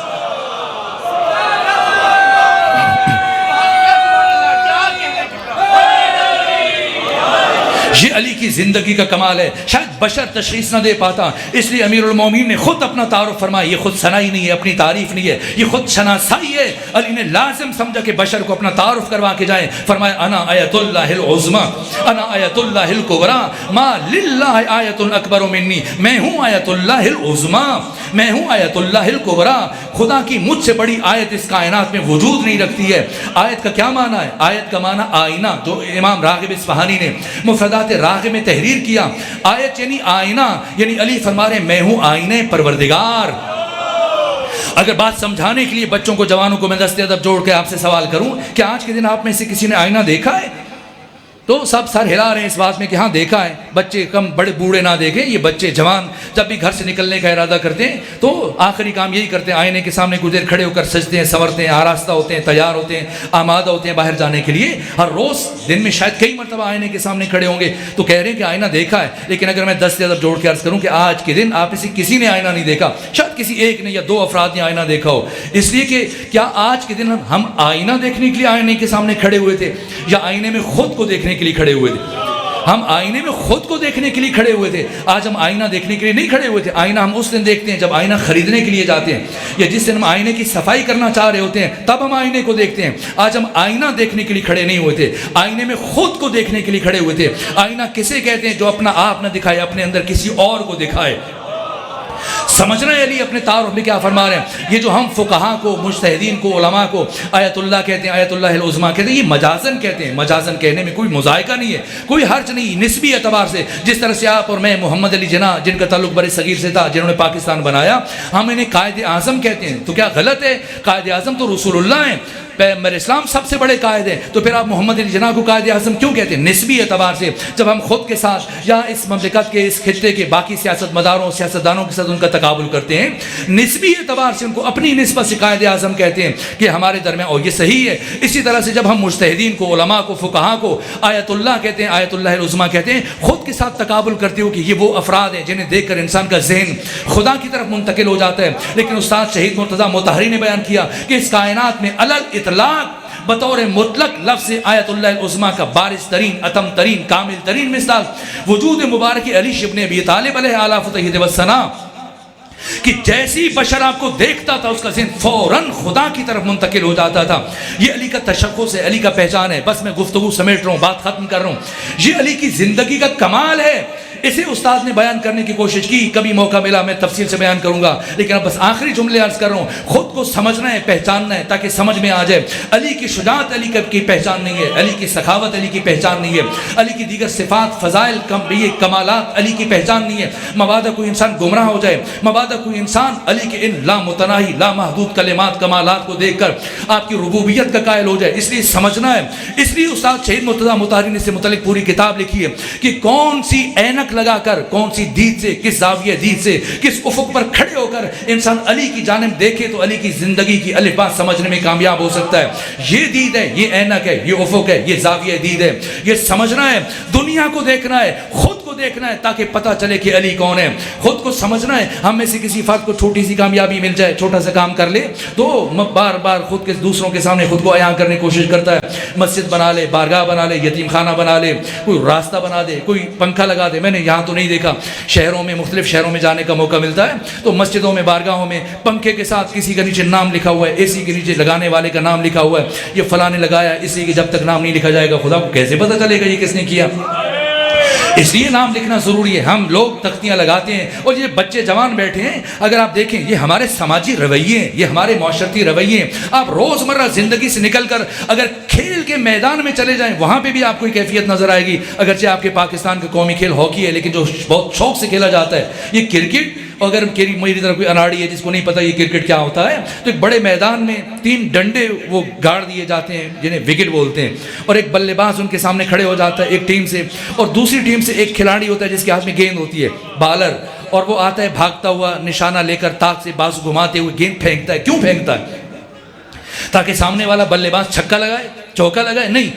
یہ علی کی زندگی کا کمال ہے، شاید بشر تشخیص نہ دے پاتا، اس لیے امیر المومنین نے خود اپنا تعارف فرمایا، یہ خود ثنائی نہیں ہے، اپنی تعریف نہیں ہے، یہ خود شناسائی ہے۔ علی نے لازم سمجھا کہ بشر کو اپنا تعارف کروا کے جائیں، فرمایا انا آیت اللہ العظمی، انا آیت اللہ الکبریٰ، ما للہ آیت اکبر منی، میں ہوں آیت اللہ العظمی، میں ہوں آیت اللہ الکبریٰ، خدا کی مجھ سے بڑی آیت اس کائنات میں وجود نہیں رکھتی ہے۔ آیت کا کیا معنی ہے؟ آیت کا معنی آئینہ، جو امام راغب اصفہانی نے مفردات راغب میں تحریر کیا۔ آیت یعنی آئینہ، یعنی علی فرما رہے میں ہوں آئینہ پروردگار۔ اگر بات سمجھانے کے لیے بچوں کو، جوانوں کو میں دست ادب جوڑ کے آپ سے سوال کروں کہ آج کے دن آپ میں سے کسی نے آئینہ دیکھا ہے؟ تو سب سر ہلا رہے ہیں اس بات میں کہ ہاں دیکھا ہے۔ بچے کم بڑے بوڑھے نہ دیکھیں، یہ بچے جوان جب بھی گھر سے نکلنے کا ارادہ کرتے ہیں تو آخری کام یہی کرتے ہیں، آئینے کے سامنے کچھ دیر کھڑے ہو کر سجتے ہیں، سنورتے ہیں، آراستہ ہوتے ہیں، تیار ہوتے ہیں، آمادہ ہوتے ہیں باہر جانے کے لیے۔ ہر روز دن میں شاید کئی مرتبہ آئینے کے سامنے کھڑے ہوں گے تو کہہ رہے ہیں کہ آئینہ دیکھا ہے۔ لیکن اگر میں دست ادب جوڑ کے عرض کروں کہ آج کے دن آپ میں سے کسی نے آئینہ نہیں دیکھا، شاید کسی ایک نے یا دو افراد نے آئینہ دیکھا ہو، اس لیے کہ کیا آج کے دن ہم آئینہ دیکھنے کے لیے آئینے کے سامنے کھڑے ہوئے تھے یا آئینے میں خود کو دیکھنے کے لیے کھڑے ہوئے تھے؟ ہم آئینے میں خود کو دیکھنے کے لیے کھڑے ہوئے تھے۔ آج ہم آئینہ دیکھنے کے لیے نہیں کھڑے ہوئے تھے۔ آئینہ ہم اس دن دیکھتے ہیں جب آئینہ خریدنے کے لیے جاتے ہیں، یا جس دن ہم آئینے کی صفائی کرنا چاہ رہے ہوتے ہیں تب ہم آئینے کو دیکھتے ہیں۔ آج ہم آئینہ دیکھنے کے لیے کھڑے نہیں ہوئے تھے، آئینے میں خود کو دیکھنے کے لیے کھڑے ہوئے تھے۔ آئینہ کسے کہتے ہیں؟ جو اپنا آپ نہ دکھائے، اپنے اندر کسی اور کو دکھائے۔ سمجھ رہے ہیں علی اپنے تعارف میں کیا فرما رہے ہیں؟ یہ جو ہم فقہا کو، مجتہدین کو، علماء کو آیت اللہ کہتے ہیں، آیت اللہ العظمیٰ کہتے ہیں، یہ مجازن کہتے ہیں۔ مجازن کہنے میں کوئی مذائقہ نہیں ہے، کوئی حرج نہیں، نسبی اعتبار سے۔ جس طرح سے آپ اور میں محمد علی جناح، جن کا تعلق بر صغیر سے تھا، جنہوں نے پاکستان بنایا، ہم انہیں قائد اعظم کہتے ہیں، تو کیا غلط ہے؟ قائد اعظم تو رسول اللہ ہیں، پیغمبر اسلام سب سے بڑے قائد ہیں، تو پھر آپ محمد علی جناح کو قائد اعظم کیوں کہتے ہیں؟ نسبی اعتبار سے۔ جب ہم خود کے ساتھ یا اس مملکت کے، اس خطے کے باقی سیاست مداروں، سیاستدانوں کے ساتھ ان کا تقابل کرتے ہیں، نسبی اعتبار سے ان کو اپنی نسبت سے قائد اعظم کہتے ہیں کہ ہمارے درمیان، اور یہ صحیح ہے۔ اسی طرح سے جب ہم مجتہدین کو، علماء کو، فقہا کو آیت اللہ کہتے ہیں، آیت اللہ العظمیٰ کہتے ہیں، خود کے ساتھ تقابل کرتے ہو کہ یہ وہ افراد ہیں جنہیں دیکھ کر انسان کا ذہن خدا کی طرف منتقل ہو جاتا ہے۔ لیکن استاد شہید مرتضیٰ مطہری نے بیان کیا کہ اس کائنات میں علی الاطلاق بطور مطلق لفظ آیت اللہ العظمیٰ کا بارز ترین، اتم ترین، کامل ترین مثال وجود مبارک علی ابن ابی طالب علیہ اعلیٰ فتحہ والثناء کہ جیسی بشر آپ کو دیکھتا تھا اس کا ذہن فوراً خدا کی طرف منتقل ہو جاتا تھا۔ یہ علی کا تشخص ہے، علی کا پہچان ہے۔ بس میں گفتگو سمیٹ رہا ہوں، بات ختم کر رہا ہوں۔ یہ علی کی زندگی کا کمال ہے، اسے استاد نے بیان کرنے کی کوشش کی، کبھی موقع ملا میں تفصیل سے بیان کروں گا، لیکن اب بس آخری جملے عرض کر رہا ہوں۔ خود کو سمجھنا ہے، پہچاننا ہے، تاکہ سمجھ میں آ جائے علی کی شجاعت علی کی پہچان نہیں ہے، علی کی سخاوت علی کی پہچان نہیں ہے، علی کی دیگر صفات، فضائل، کمالات علی کی پہچان نہیں ہے۔ مبادا کوئی انسان گمراہ ہو جائے، مبادا کوئی انسان علی کے ان لامتناہی، لامحدود کلمات، کمالات کو دیکھ کر آپ کی ربوبیت کا قائل ہو جائے۔ اس لیے سمجھنا ہے۔ اس لیے استاد شہید مرتضیٰ مطہری نے اس سے متعلق پوری کتاب لکھی ہے کہ کون سی اینک لگا کر، کون سی دید سے، کس زاویہ دید سے، کس افق پر کھڑے ہو کر انسان علی کی جانب دیکھے تو علی کی زندگی کی الف بات سمجھنے میں کامیاب ہو سکتا ہے۔ یہ دید ہے، یہ اینک ہے، یہ افق ہے، یہ زاویہ دید ہے۔ یہ سمجھنا ہے، دنیا کو دیکھنا ہے، خود کو دیکھنا ہے، تاکہ پتہ چلے کہ علی کون ہے۔ خود کو سمجھنا ہے۔ ہم میں سے کسی فرد کو چھوٹی سی کامیابی مل جائے، چھوٹا سا کام کر لے تو بار بار خود کے دوسروں کے سامنے خود کو عیاں کرنے کی کوشش کرتا ہے۔ مسجد بنا لے، بارگاہ بنا لے، یتیم خانہ بنا لے، کوئی راستہ بنا دے، کوئی پنکھا لگا دے۔ میں نے یہاں تو نہیں دیکھا، شہروں میں، مختلف شہروں میں جانے کا موقع ملتا ہے تو مسجدوں میں، بارگاہوں میں پنکھے کے ساتھ کسی کا نیچے نام لکھا ہوا ہے، اے سی کے نیچے لگانے والے کا نام لکھا ہوا ہے، یہ فلاں نے لگایا، اس لیے کہ جب تک نام نہیں لکھا جائے گا خدا کو کیسے پتہ چلے گا یہ کس نے کیا؟ اس لیے نام لکھنا ضروری ہے۔ ہم لوگ تختیاں لگاتے ہیں اور یہ بچے جوان بیٹھے ہیں، اگر آپ دیکھیں یہ ہمارے سماجی رویے ہیں، یہ ہمارے معاشرتی رویے ہیں۔ آپ روزمرہ زندگی سے نکل کر اگر کھیل کے میدان میں چلے جائیں وہاں پہ بھی آپ کو یہ کیفیت نظر آئے گی۔ اگرچہ آپ کے پاکستان کا قومی کھیل ہاکی ہے، لیکن جو بہت شوق سے کھیلا جاتا ہے یہ کرکٹ۔ اگر میری طرح کوئی اناڑی ہے جس کو نہیں پتہ یہ کرکٹ کیا ہوتا ہے، تو ایک بڑے میدان میں 3 ڈنڈے وہ گاڑ دیے جاتے ہیں جنہیں وکٹ بولتے ہیں، اور ایک بلے باز ان کے سامنے کھڑے ہو جاتا ہے ایک ٹیم سے، اور دوسری ٹیم سے ایک کھلاڑی ہوتا ہے جس کے ہاتھ میں گیند ہوتی ہے، بالر، اور وہ آتا ہے بھاگتا ہوا نشانہ لے کر تاک سے بازو گھماتے ہوئے گیند پھینکتا ہے۔ کیوں پھینکتا ہے؟ تاکہ سامنے والا بلے باز چھکا لگائے، چوکا لگائے؟ نہیں،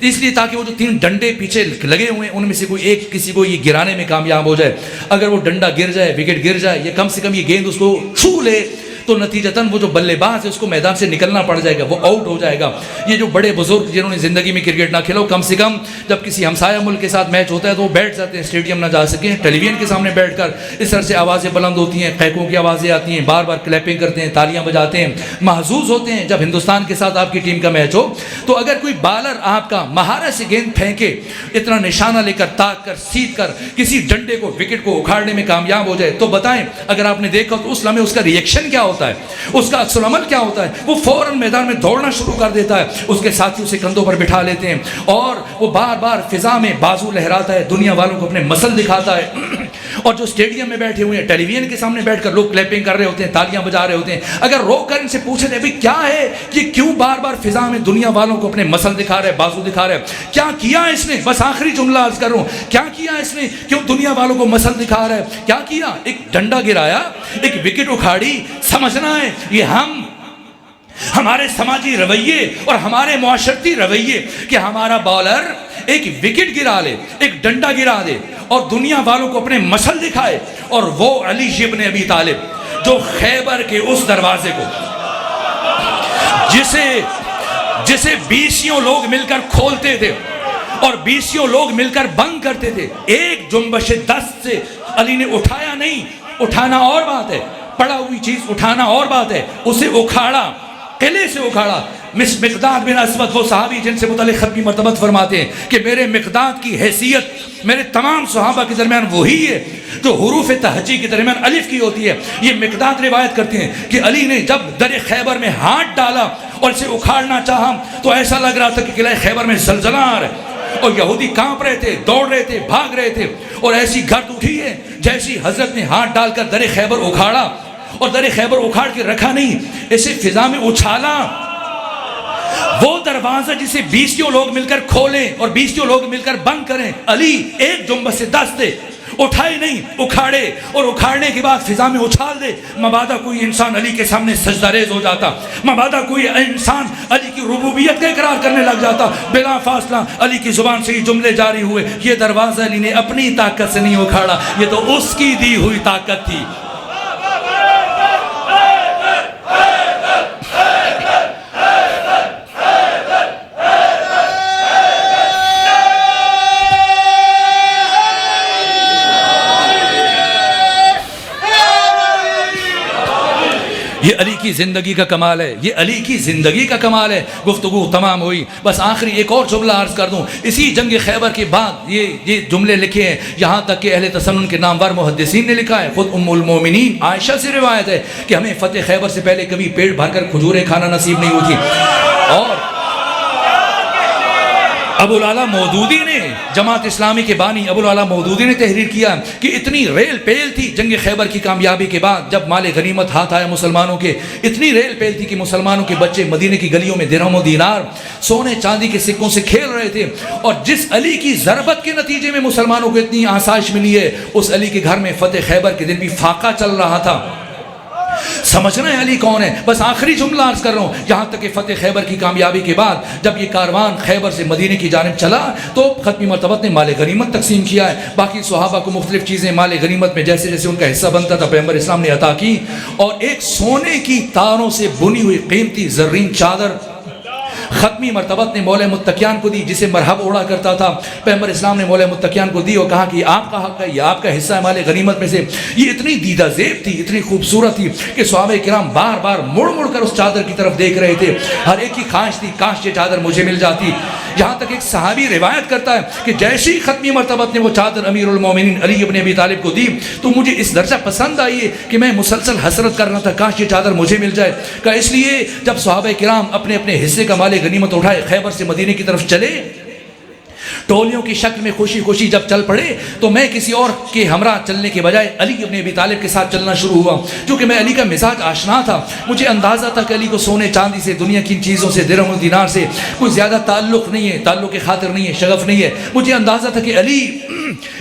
اس لیے تاکہ وہ جو 3 ڈنڈے پیچھے لگے ہوئے ہیں ان میں سے کوئی ایک کسی کو یہ گرانے میں کامیاب ہو جائے۔ اگر وہ ڈنڈا گر جائے، وکٹ گر جائے، یا کم سے کم یہ گیند اس کو چھو لے تو نتیجتاً وہ جو بلے باز ہے اس کو میدان سے نکلنا پڑ جائے گا, وہ آؤٹ ہو جائے گا. یہ جو بڑے بزرگ جنہوں نے زندگی میں کرکٹ نہ کھیلا, کم سے کم جب کسی ہمسایہ ملک کے ساتھ میچ ہوتا ہے تو وہ بیٹھ جاتے ہیں, اسٹیڈیم نہ جا سکیں, ٹیلی ویژن کے سامنے بیٹھ کر اس طرح سے آوازیں بلند ہوتی ہیں, قہقوں کی آوازیں آتی ہیں, بار بار کلیپنگ کرتے ہیں, تالیاں بجاتے ہیں, محظوظ ہوتے ہیں. جب ہندوستان کے ساتھ آپ کی ٹیم کا میچ ہو تو اگر کوئی بالر آپ کا مہارت سے گیند پھینکے, اتنا نشانہ لے کر, تاک کر, سیدھ کر کسی ڈنڈے کو, وکٹ کو اکھاڑنے میں کامیاب ہو جائے, تو بتائیں اگر آپ نے دیکھا تو اس لمحے اس کا ریئیکشن کیا ہوتا ہے, اس کا عکس العمل کیا ہوتا ہے. وہ فوراً میدان میں دوڑنا شروع کر دیتا ہے, اس کے ساتھیوں سے کندھوں پر بٹھا لیتے ہیں اور وہ بار بار فضا میں بازو لہراتا ہے, دنیا والوں کو اپنے مسل دکھاتا ہے. اور جو اسٹیڈیم میں بیٹھے ہوئے ہیں, ٹیلی ویژن کے سامنے بیٹھ کر لوگ کلیپنگ کر رہے ہوتے ہیں, تالیاں بجا رہے ہوتے ہیں, اگر روک کر ان سے پوچھے جائے بھئی کیا ہے کہ کیوں بار بار فضا میں دنیا والوں کو اپنے مسل دکھا رہے, بازو دکھا رہے, کیا کیا اس نے, بس آخری جملہ عرض کر رہا ہوں, کیا کیا اس نے, کیوں دنیا والوں کو مسل دکھا رہا ہے, کیا کیا؟ ایک ڈنڈا گرایا, ایک وکٹ اکھاڑی. سمجھنا ہے یہ ہمارے سماجی رویے اور ہمارے معاشرتی رویے کہ ہمارا بالر ایک وکٹ گرا لے, ایک ڈنڈا گرا دے اور دنیا والوں کو اپنے مسل دکھائے. اور وہ علی ابن ابی طالب جو خیبر کے اس دروازے کو جسے 20 لوگ مل کر کھولتے تھے اور 20 لوگ مل کر بند کرتے تھے, ایک جنبش دست سے علی نے اٹھایا نہیں. اٹھانا اور بات ہے, پڑا ہوئی چیز اٹھانا اور بات ہے, اسے اکھاڑا, قلعے سے اکھاڑا. مقداد بن اسود وہ صحابی جن سے متعلق ختمی مرتبت فرماتے ہیں کہ میرے مقداد کی حیثیت میرے تمام صحابہ کے درمیان وہی ہے جو حروف تہجی کے درمیان الف کی ہوتی ہے. یہ مقداد روایت کرتے ہیں کہ علی نے جب در خیبر میں ہاتھ ڈالا اور اسے اکھاڑنا چاہا تو ایسا لگ رہا تھا کہ قلعہ خیبر میں زلزلہ آ رہا ہے اور یہودی کانپ رہے تھے, دوڑ رہے تھے, بھاگ رہے تھے. اور ایسی گرد اٹھی ہے جیسی حضرت نے ہاتھ ڈال کر در خیبر اکھاڑا, اور در خیبر اکھاڑ کے رکھا نہیں, اسے فضا میں اچھالا. وہ دروازہ جسے 20 لوگ مل کر کھولیں اور 20 لوگ مل کر بند کریں, علی ایک جنبش سے دست دے, اٹھائے نہیں, اکھاڑے, اور اکھاڑنے کے بعد فضا میں اچھال دے. مبادا کوئی انسان علی کے سامنے سجدہ ریز ہو جاتا, مبادا کوئی انسان علی کی ربوبیت کا اقرار کرنے لگ جاتا. بلا فاصلہ علی کی زبان سے یہ جملے جاری ہوئے, یہ دروازہ علی نے اپنی طاقت سے نہیں اکھاڑا, یہ تو اس کی دی ہوئی طاقت تھی. یہ علی کی زندگی کا کمال ہے, یہ علی کی زندگی کا کمال ہے. گفتگو تمام ہوئی, بس آخری ایک اور جملہ عرض کر دوں. اسی جنگ خیبر کے بعد یہ جملے لکھے ہیں, یہاں تک کہ اہل تسنن کے نامور محدثین نے لکھا ہے. خود ام المومنین عائشہ سے روایت ہے کہ ہمیں فتح خیبر سے پہلے کبھی پیٹ بھر کر کھجوریں کھانا نصیب نہیں ہوئی تھی. اور ابو العلا مودودی نے, جماعت اسلامی کے بانی ابو العلا مودودی نے تحریر کیا کہ اتنی ریل پیل تھی جنگ خیبر کی کامیابی کے بعد, جب مال غنیمت ہاتھ آیا مسلمانوں کے, اتنی ریل پیل تھی کہ مسلمانوں کے بچے مدینے کی گلیوں میں درہم و دینار, سونے چاندی کے سکوں سے کھیل رہے تھے. اور جس علی کی ضربت کے نتیجے میں مسلمانوں کو اتنی آسائش ملی ہے, اس علی کے گھر میں فتح خیبر کے دن بھی فاقہ چل رہا تھا. سمجھنا ہے علی کون ہے. بس آخری جملہ عرض کر رہا ہوں, یہاں تک کہ فتح خیبر کی کامیابی کے بعد جب یہ کاروان خیبر سے مدینے کی جانب چلا تو ختمی مرتبت نے مال غنیمت تقسیم کیا ہے. باقی صحابہ کو مختلف چیزیں مال غنیمت میں جیسے جیسے ان کا حصہ بنتا تھا پیغمبر اسلام نے عطا کی. اور ایک سونے کی تاروں سے بنی ہوئی قیمتی زرین چادر ختمی مرتبت نے مولا متقیان کو دی, جسے مرحب اوڑا کرتا تھا. پیغمبر اسلام نے مولا متقیان کو دی اور کہا کہ آپ کا حق ہے, یہ آپ کا حصہ ہے مال غنیمت میں سے. یہ اتنی دیدہ زیب تھی, اتنی خوبصورت تھی کہ صحابہ کرام بار بار مڑ مڑ کر اس چادر کی طرف دیکھ رہے تھے. ہر ایک کی خواہش تھی کاش یہ چادر مجھے مل جاتی. یہاں تک ایک صحابی روایت کرتا ہے کہ جیسے ہی ختمی مرتبت نے وہ چادر امیر المومنین علی ابن ابی طالب کو دی تو مجھے اس درجہ پسند آئی ہے کہ میں مسلسل حسرت کر رہا تھا کاش یہ چادر مجھے مل جائے. کہ اس لیے جب صحابہ کرام اپنے اپنے حصے کا مال غنیمت اٹھائے خیبر سے مدینے کی طرف چلے, ٹولیوں کی شکل میں خوشی خوشی جب چل پڑے تو میں کسی اور کے ہمراہ چلنے کے بجائے علی ابن ابی طالب کے ساتھ چلنا شروع ہوا. کیونکہ میں علی کا مزاج آشنا تھا, مجھے اندازہ تھا کہ علی کو سونے چاندی سے, دنیا کی چیزوں سے, درہم و دینار سے کوئی زیادہ تعلق نہیں ہے, تعلق خاطر نہیں ہے, شغف نہیں ہے. مجھے اندازہ تھا کہ علی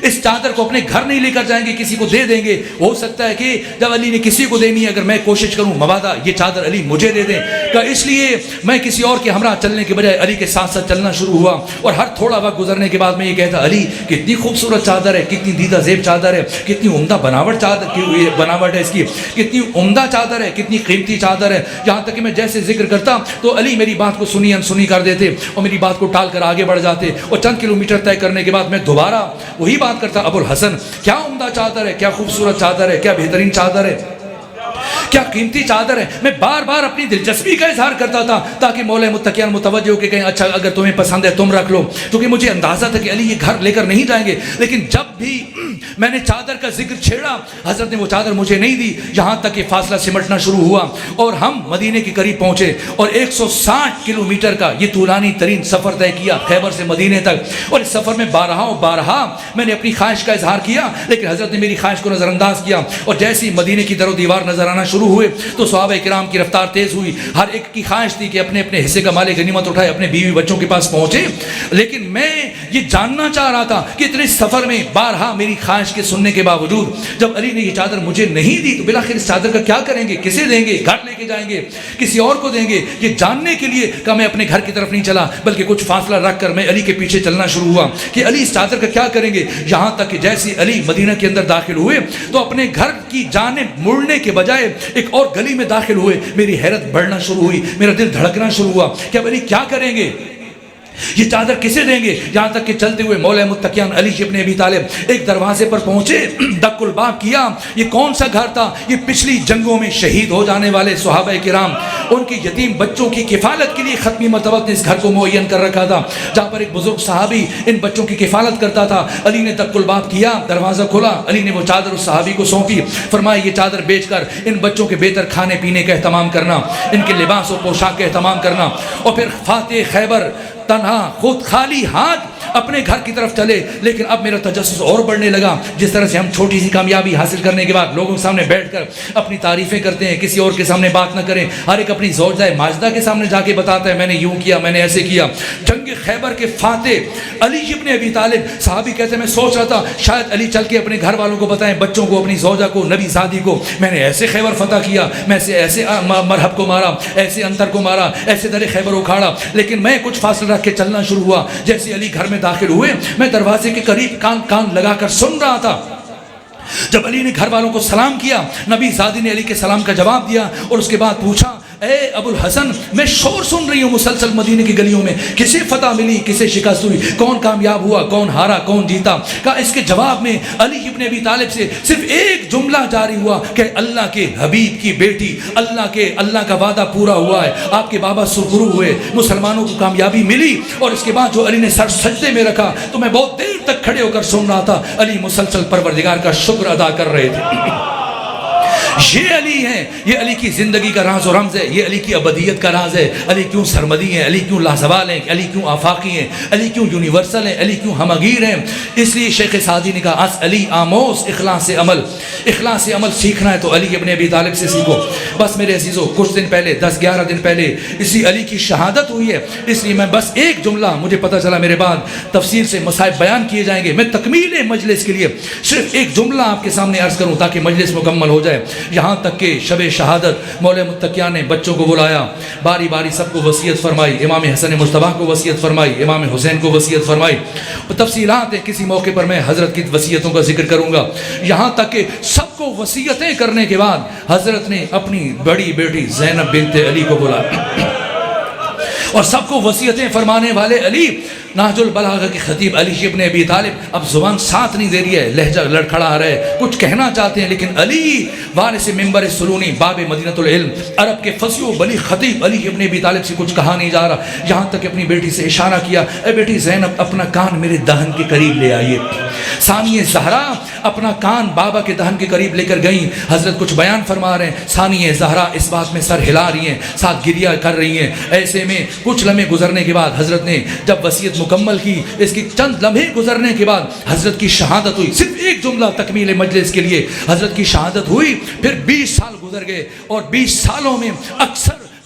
اس چادر کو اپنے گھر نہیں لے کر جائیں گے, کسی کو دے دیں گے. ہو سکتا ہے کہ جب علی نے کسی کو دینی ہے, اگر میں کوشش کروں مبادا یہ چادر علی مجھے دے دیں. کہ اس لیے میں کسی اور کے ہمراہ چلنے کے بجائے علی کے ساتھ ساتھ چلنا شروع ہوا. اور ہر تھوڑا وقت گزرنے کرنے کے بعد میں یہ کہتا علی کتنی خوبصورت چادر ہے, کتنی دیدہ زیب چادر ہے, کتنی عمدہ بناوٹ ہے اس کی, کتنی عمدہ چادر ہے, کتنی قیمتی چادر ہے. یہاں تک کہ میں جیسے ذکر کرتا تو علی میری بات کو سنی انسنی کر دیتے اور میری بات کو ٹال کر آگے بڑھ جاتے, اور چند کلومیٹر طے کرنے کے بعد میں دوبارہ وہی بات کرتا, ابو الحسن کیا عمدہ چادر ہے, کیا خوبصورت چادر ہے, کیا بہترین چادر ہے, کیا قیمتی چادر ہے. میں بار بار اپنی دلچسپی کا اظہار کرتا تھا تاکہ مولا متقیان متوجہ ہو کے کہیں اچھا اگر تمہیں پسند ہے تم رکھ لو, کیونکہ مجھے اندازہ تھا کہ علی یہ گھر لے کر نہیں جائیں گے. لیکن جب بھی میں نے چادر کا ذکر چھیڑا حضرت نے وہ چادر مجھے نہیں دی, یہاں تک کہ فاصلہ سمٹنا شروع ہوا اور ہم مدینے کے قریب پہنچے اور 160 کلومیٹر کا یہ طولانی ترین سفر طے کیا خیبر سے مدینے تک. اور اس سفر میں بارہا میں نے اپنی خواہش کا اظہار کیا, لیکن حضرت نے میری خواہش کو نظر انداز کیا. اور جیسے ہی مدینے کی در و دیوار نظر آنا شروع ہوئے تو صحابہ کرام کی رفتار تیز ہوئی. ہر ایک کی خواہش تھی کہ اپنے اپنے حصے کا مال غنیمت اٹھائے, اپنے بیوی بچوں کے پاس پہنچے. لیکن میں یہ جاننا چاہ رہا تھا کہ اتنے سفر میں بارہا میری خواہش کے سننے کے باوجود جب علی نے یہ چادر مجھے نہیں دی تو بالآخر اس چادر کا کیا کریں گے, کسے دیں گے, گھر لے کے جائیں گے, کسی اور کو دیں گے. یہ جاننے کے لیے کہ میں اپنے گھر کی طرف نہیں چلا بلکہ کچھ فاصلہ رکھ کر میں علی کے پیچھے چلنا شروع ہوا کہ علی اس چادر کا کیا کریں گے. یہاں تک کہ جیسے علی مدینہ کے اندر داخل ہوئے تو اپنے گھر کی جانب مڑنے کے بجائے ایک اور گلی میں داخل ہوئے. میری حیرت بڑھنا شروع ہوئی, میرا دل دھڑکنا شروع ہوا کہ اب علی کیا کریں گے, یہ چادر کسے دیں گے. یہاں تک کہ چلتے ہوئے مولا متقیان علی ابن ابی طالب ایک دروازے پر پہنچے, دق الباب کیا. یہ کون سا گھر تھا, یہ پچھلی جنگوں میں شہید ہو جانے والے صحابہ کرام ان کی یتیم بچوں کی کفالت کے لیے ختمی مرتبہ نے اس گھر کو معین کر رکھا تھا, جہاں پر ایک بزرگ صحابی ان بچوں کی کفالت کرتا تھا. علی نے دق الباب کیا, دروازہ کھولا, علی نے وہ چادر اس صحابی کو سونپی, فرمایا یہ چادر بیچ کر ان بچوں کے بہتر کھانے پینے کا اہتمام کرنا, ان کے لباس و پوشاک کا اہتمام کرنا. اور پھر فاتح خیبر تنہا خود خالی ہاتھ اپنے گھر کی طرف چلے. لیکن اب میرا تجسس اور بڑھنے لگا. جس طرح سے ہم چھوٹی سی کامیابی حاصل کرنے کے بعد لوگوں کے سامنے بیٹھ کر اپنی تعریفیں کرتے ہیں, کسی اور کے سامنے بات نہ کریں, ہر ایک اپنی زوجہ ماجدہ کے سامنے جا کے بتاتا ہے میں نے یوں کیا, میں نے ایسے کیا. جنگ خیبر کے فاتح علی ابن ابی طالب صحابی کہتے ہیں میں سوچ رہا تھا شاید علی چل کے اپنے گھر والوں کو بتائیں, بچوں کو, اپنی زوجہ کو, نبی زادی کو, میں نے ایسے خیبر فتح کیا, میں ایسے مرحب کو مارا, ایسے انتر کو مارا, ایسے در خیبر اکھاڑا. لیکن میں کچھ فاصلہ رکھ کے چلنا شروع ہوا. جیسے علی گھر میں داخل ہوئے میں دروازے کے قریب کان لگا کر سن رہا تھا. جب علی نے گھر والوں کو سلام کیا, نبی زادی نے علی کے سلام کا جواب دیا اور اس کے بعد پوچھا اے ابو الحسن میں شور سن رہی ہوں مسلسل مدینے کی گلیوں میں, کسے فتح ملی, کسے شکست ہوئی, کون کامیاب ہوا, کون ہارا, کون جیتا. کہا اس کے جواب میں علی ابن ابی طالب سے صرف ایک جملہ جاری ہوا کہ اللہ کے حبیب کی بیٹی, اللہ کا وعدہ پورا ہوا ہے, آپ کے بابا سرخرو ہوئے, مسلمانوں کو کامیابی ملی. اور اس کے بعد جو علی نے سر سجدے میں رکھا تو میں بہت دیر تک کھڑے ہو کر سن رہا تھا. علی مسلسل پروردگار کا شکر ادا کر رہے تھے. یہ علی ہے, یہ علی کی زندگی کا راز و رمز ہے, یہ علی کی ابدیت کا راز ہے. علی کیوں سرمدی ہیں, علی کیوں لازوال ہیں, علی کیوں آفاقی ہیں, علی کیوں یونیورسل ہیں, علی کیوں ہمگیر ہیں. اس لیے شیخ سعدی نے کہا اس علی آموز اخلاص عمل سیکھنا ہے تو علی ابن ابی طالب سے سیکھو. بس میرے عزیزو کچھ دن پہلے 10-11 دن پہلے اسی علی کی شہادت ہوئی ہے. اس لیے میں بس ایک جملہ, مجھے پتہ چلا میرے بعد تفصیل سے مصائب بیان کیے جائیں گے, میں تکمیل مجلس کے لیے صرف ایک جملہ آپ کے سامنے عرض کروں تاکہ مجلس مکمل ہو جائے. یہاں تک کہ شب شہادت مولا متقیان نے بچوں کو بلایا, باری باری سب کو وصیت فرمائی, امام حسن مجتبیٰ کو وصیت فرمائی, امام حسین کو وصیت فرمائی. تفصیلات ہیں, کسی موقع پر میں حضرت کی وصیتوں کا ذکر کروں گا. یہاں تک کہ سب کو وصیتیں کرنے کے بعد حضرت نے اپنی بڑی بیٹی زینب بنت علی کو بلایا اور سب کو وصیتیں فرمانے والے علی نہج البلاغہ کے خطیب علی ابن ابی طالب اب زبان ساتھ نہیں دے رہی ہے, لہجہ لڑکھڑا آ رہا ہے, کچھ کہنا چاہتے ہیں لیکن علی وارث منبر سلونی باب مدینہ العلم عرب کے فصیح و بلیغ خطیب علی ابن ابی طالب سے کچھ کہا نہیں جا رہا. یہاں تک اپنی بیٹی سے اشارہ کیا, اے بیٹی زینب اپنا کان میرے دہن کے قریب لے آئیے. ثانیہ زہرا اپنا کان بابا کے دہن کے قریب لے کر گئیں. حضرت کچھ بیان فرما رہے ہیں, ثانیہ زہرا اس بات میں سر ہلا رہی ہیں, ساتھ گریہ کر رہی ہیں. ایسے میں کچھ لمحے گزرنے کے بعد حضرت نے جب وصیت مکمل کی, اس کی چند لمحے گزرنے کے بعد حضرت کی شہادت ہوئی. صرف ایک جملہ تکمیل مجلس کے لیے, حضرت کی شہادت ہوئی. پھر 20 سال گزر گئے اور 20 سالوں میں اکثر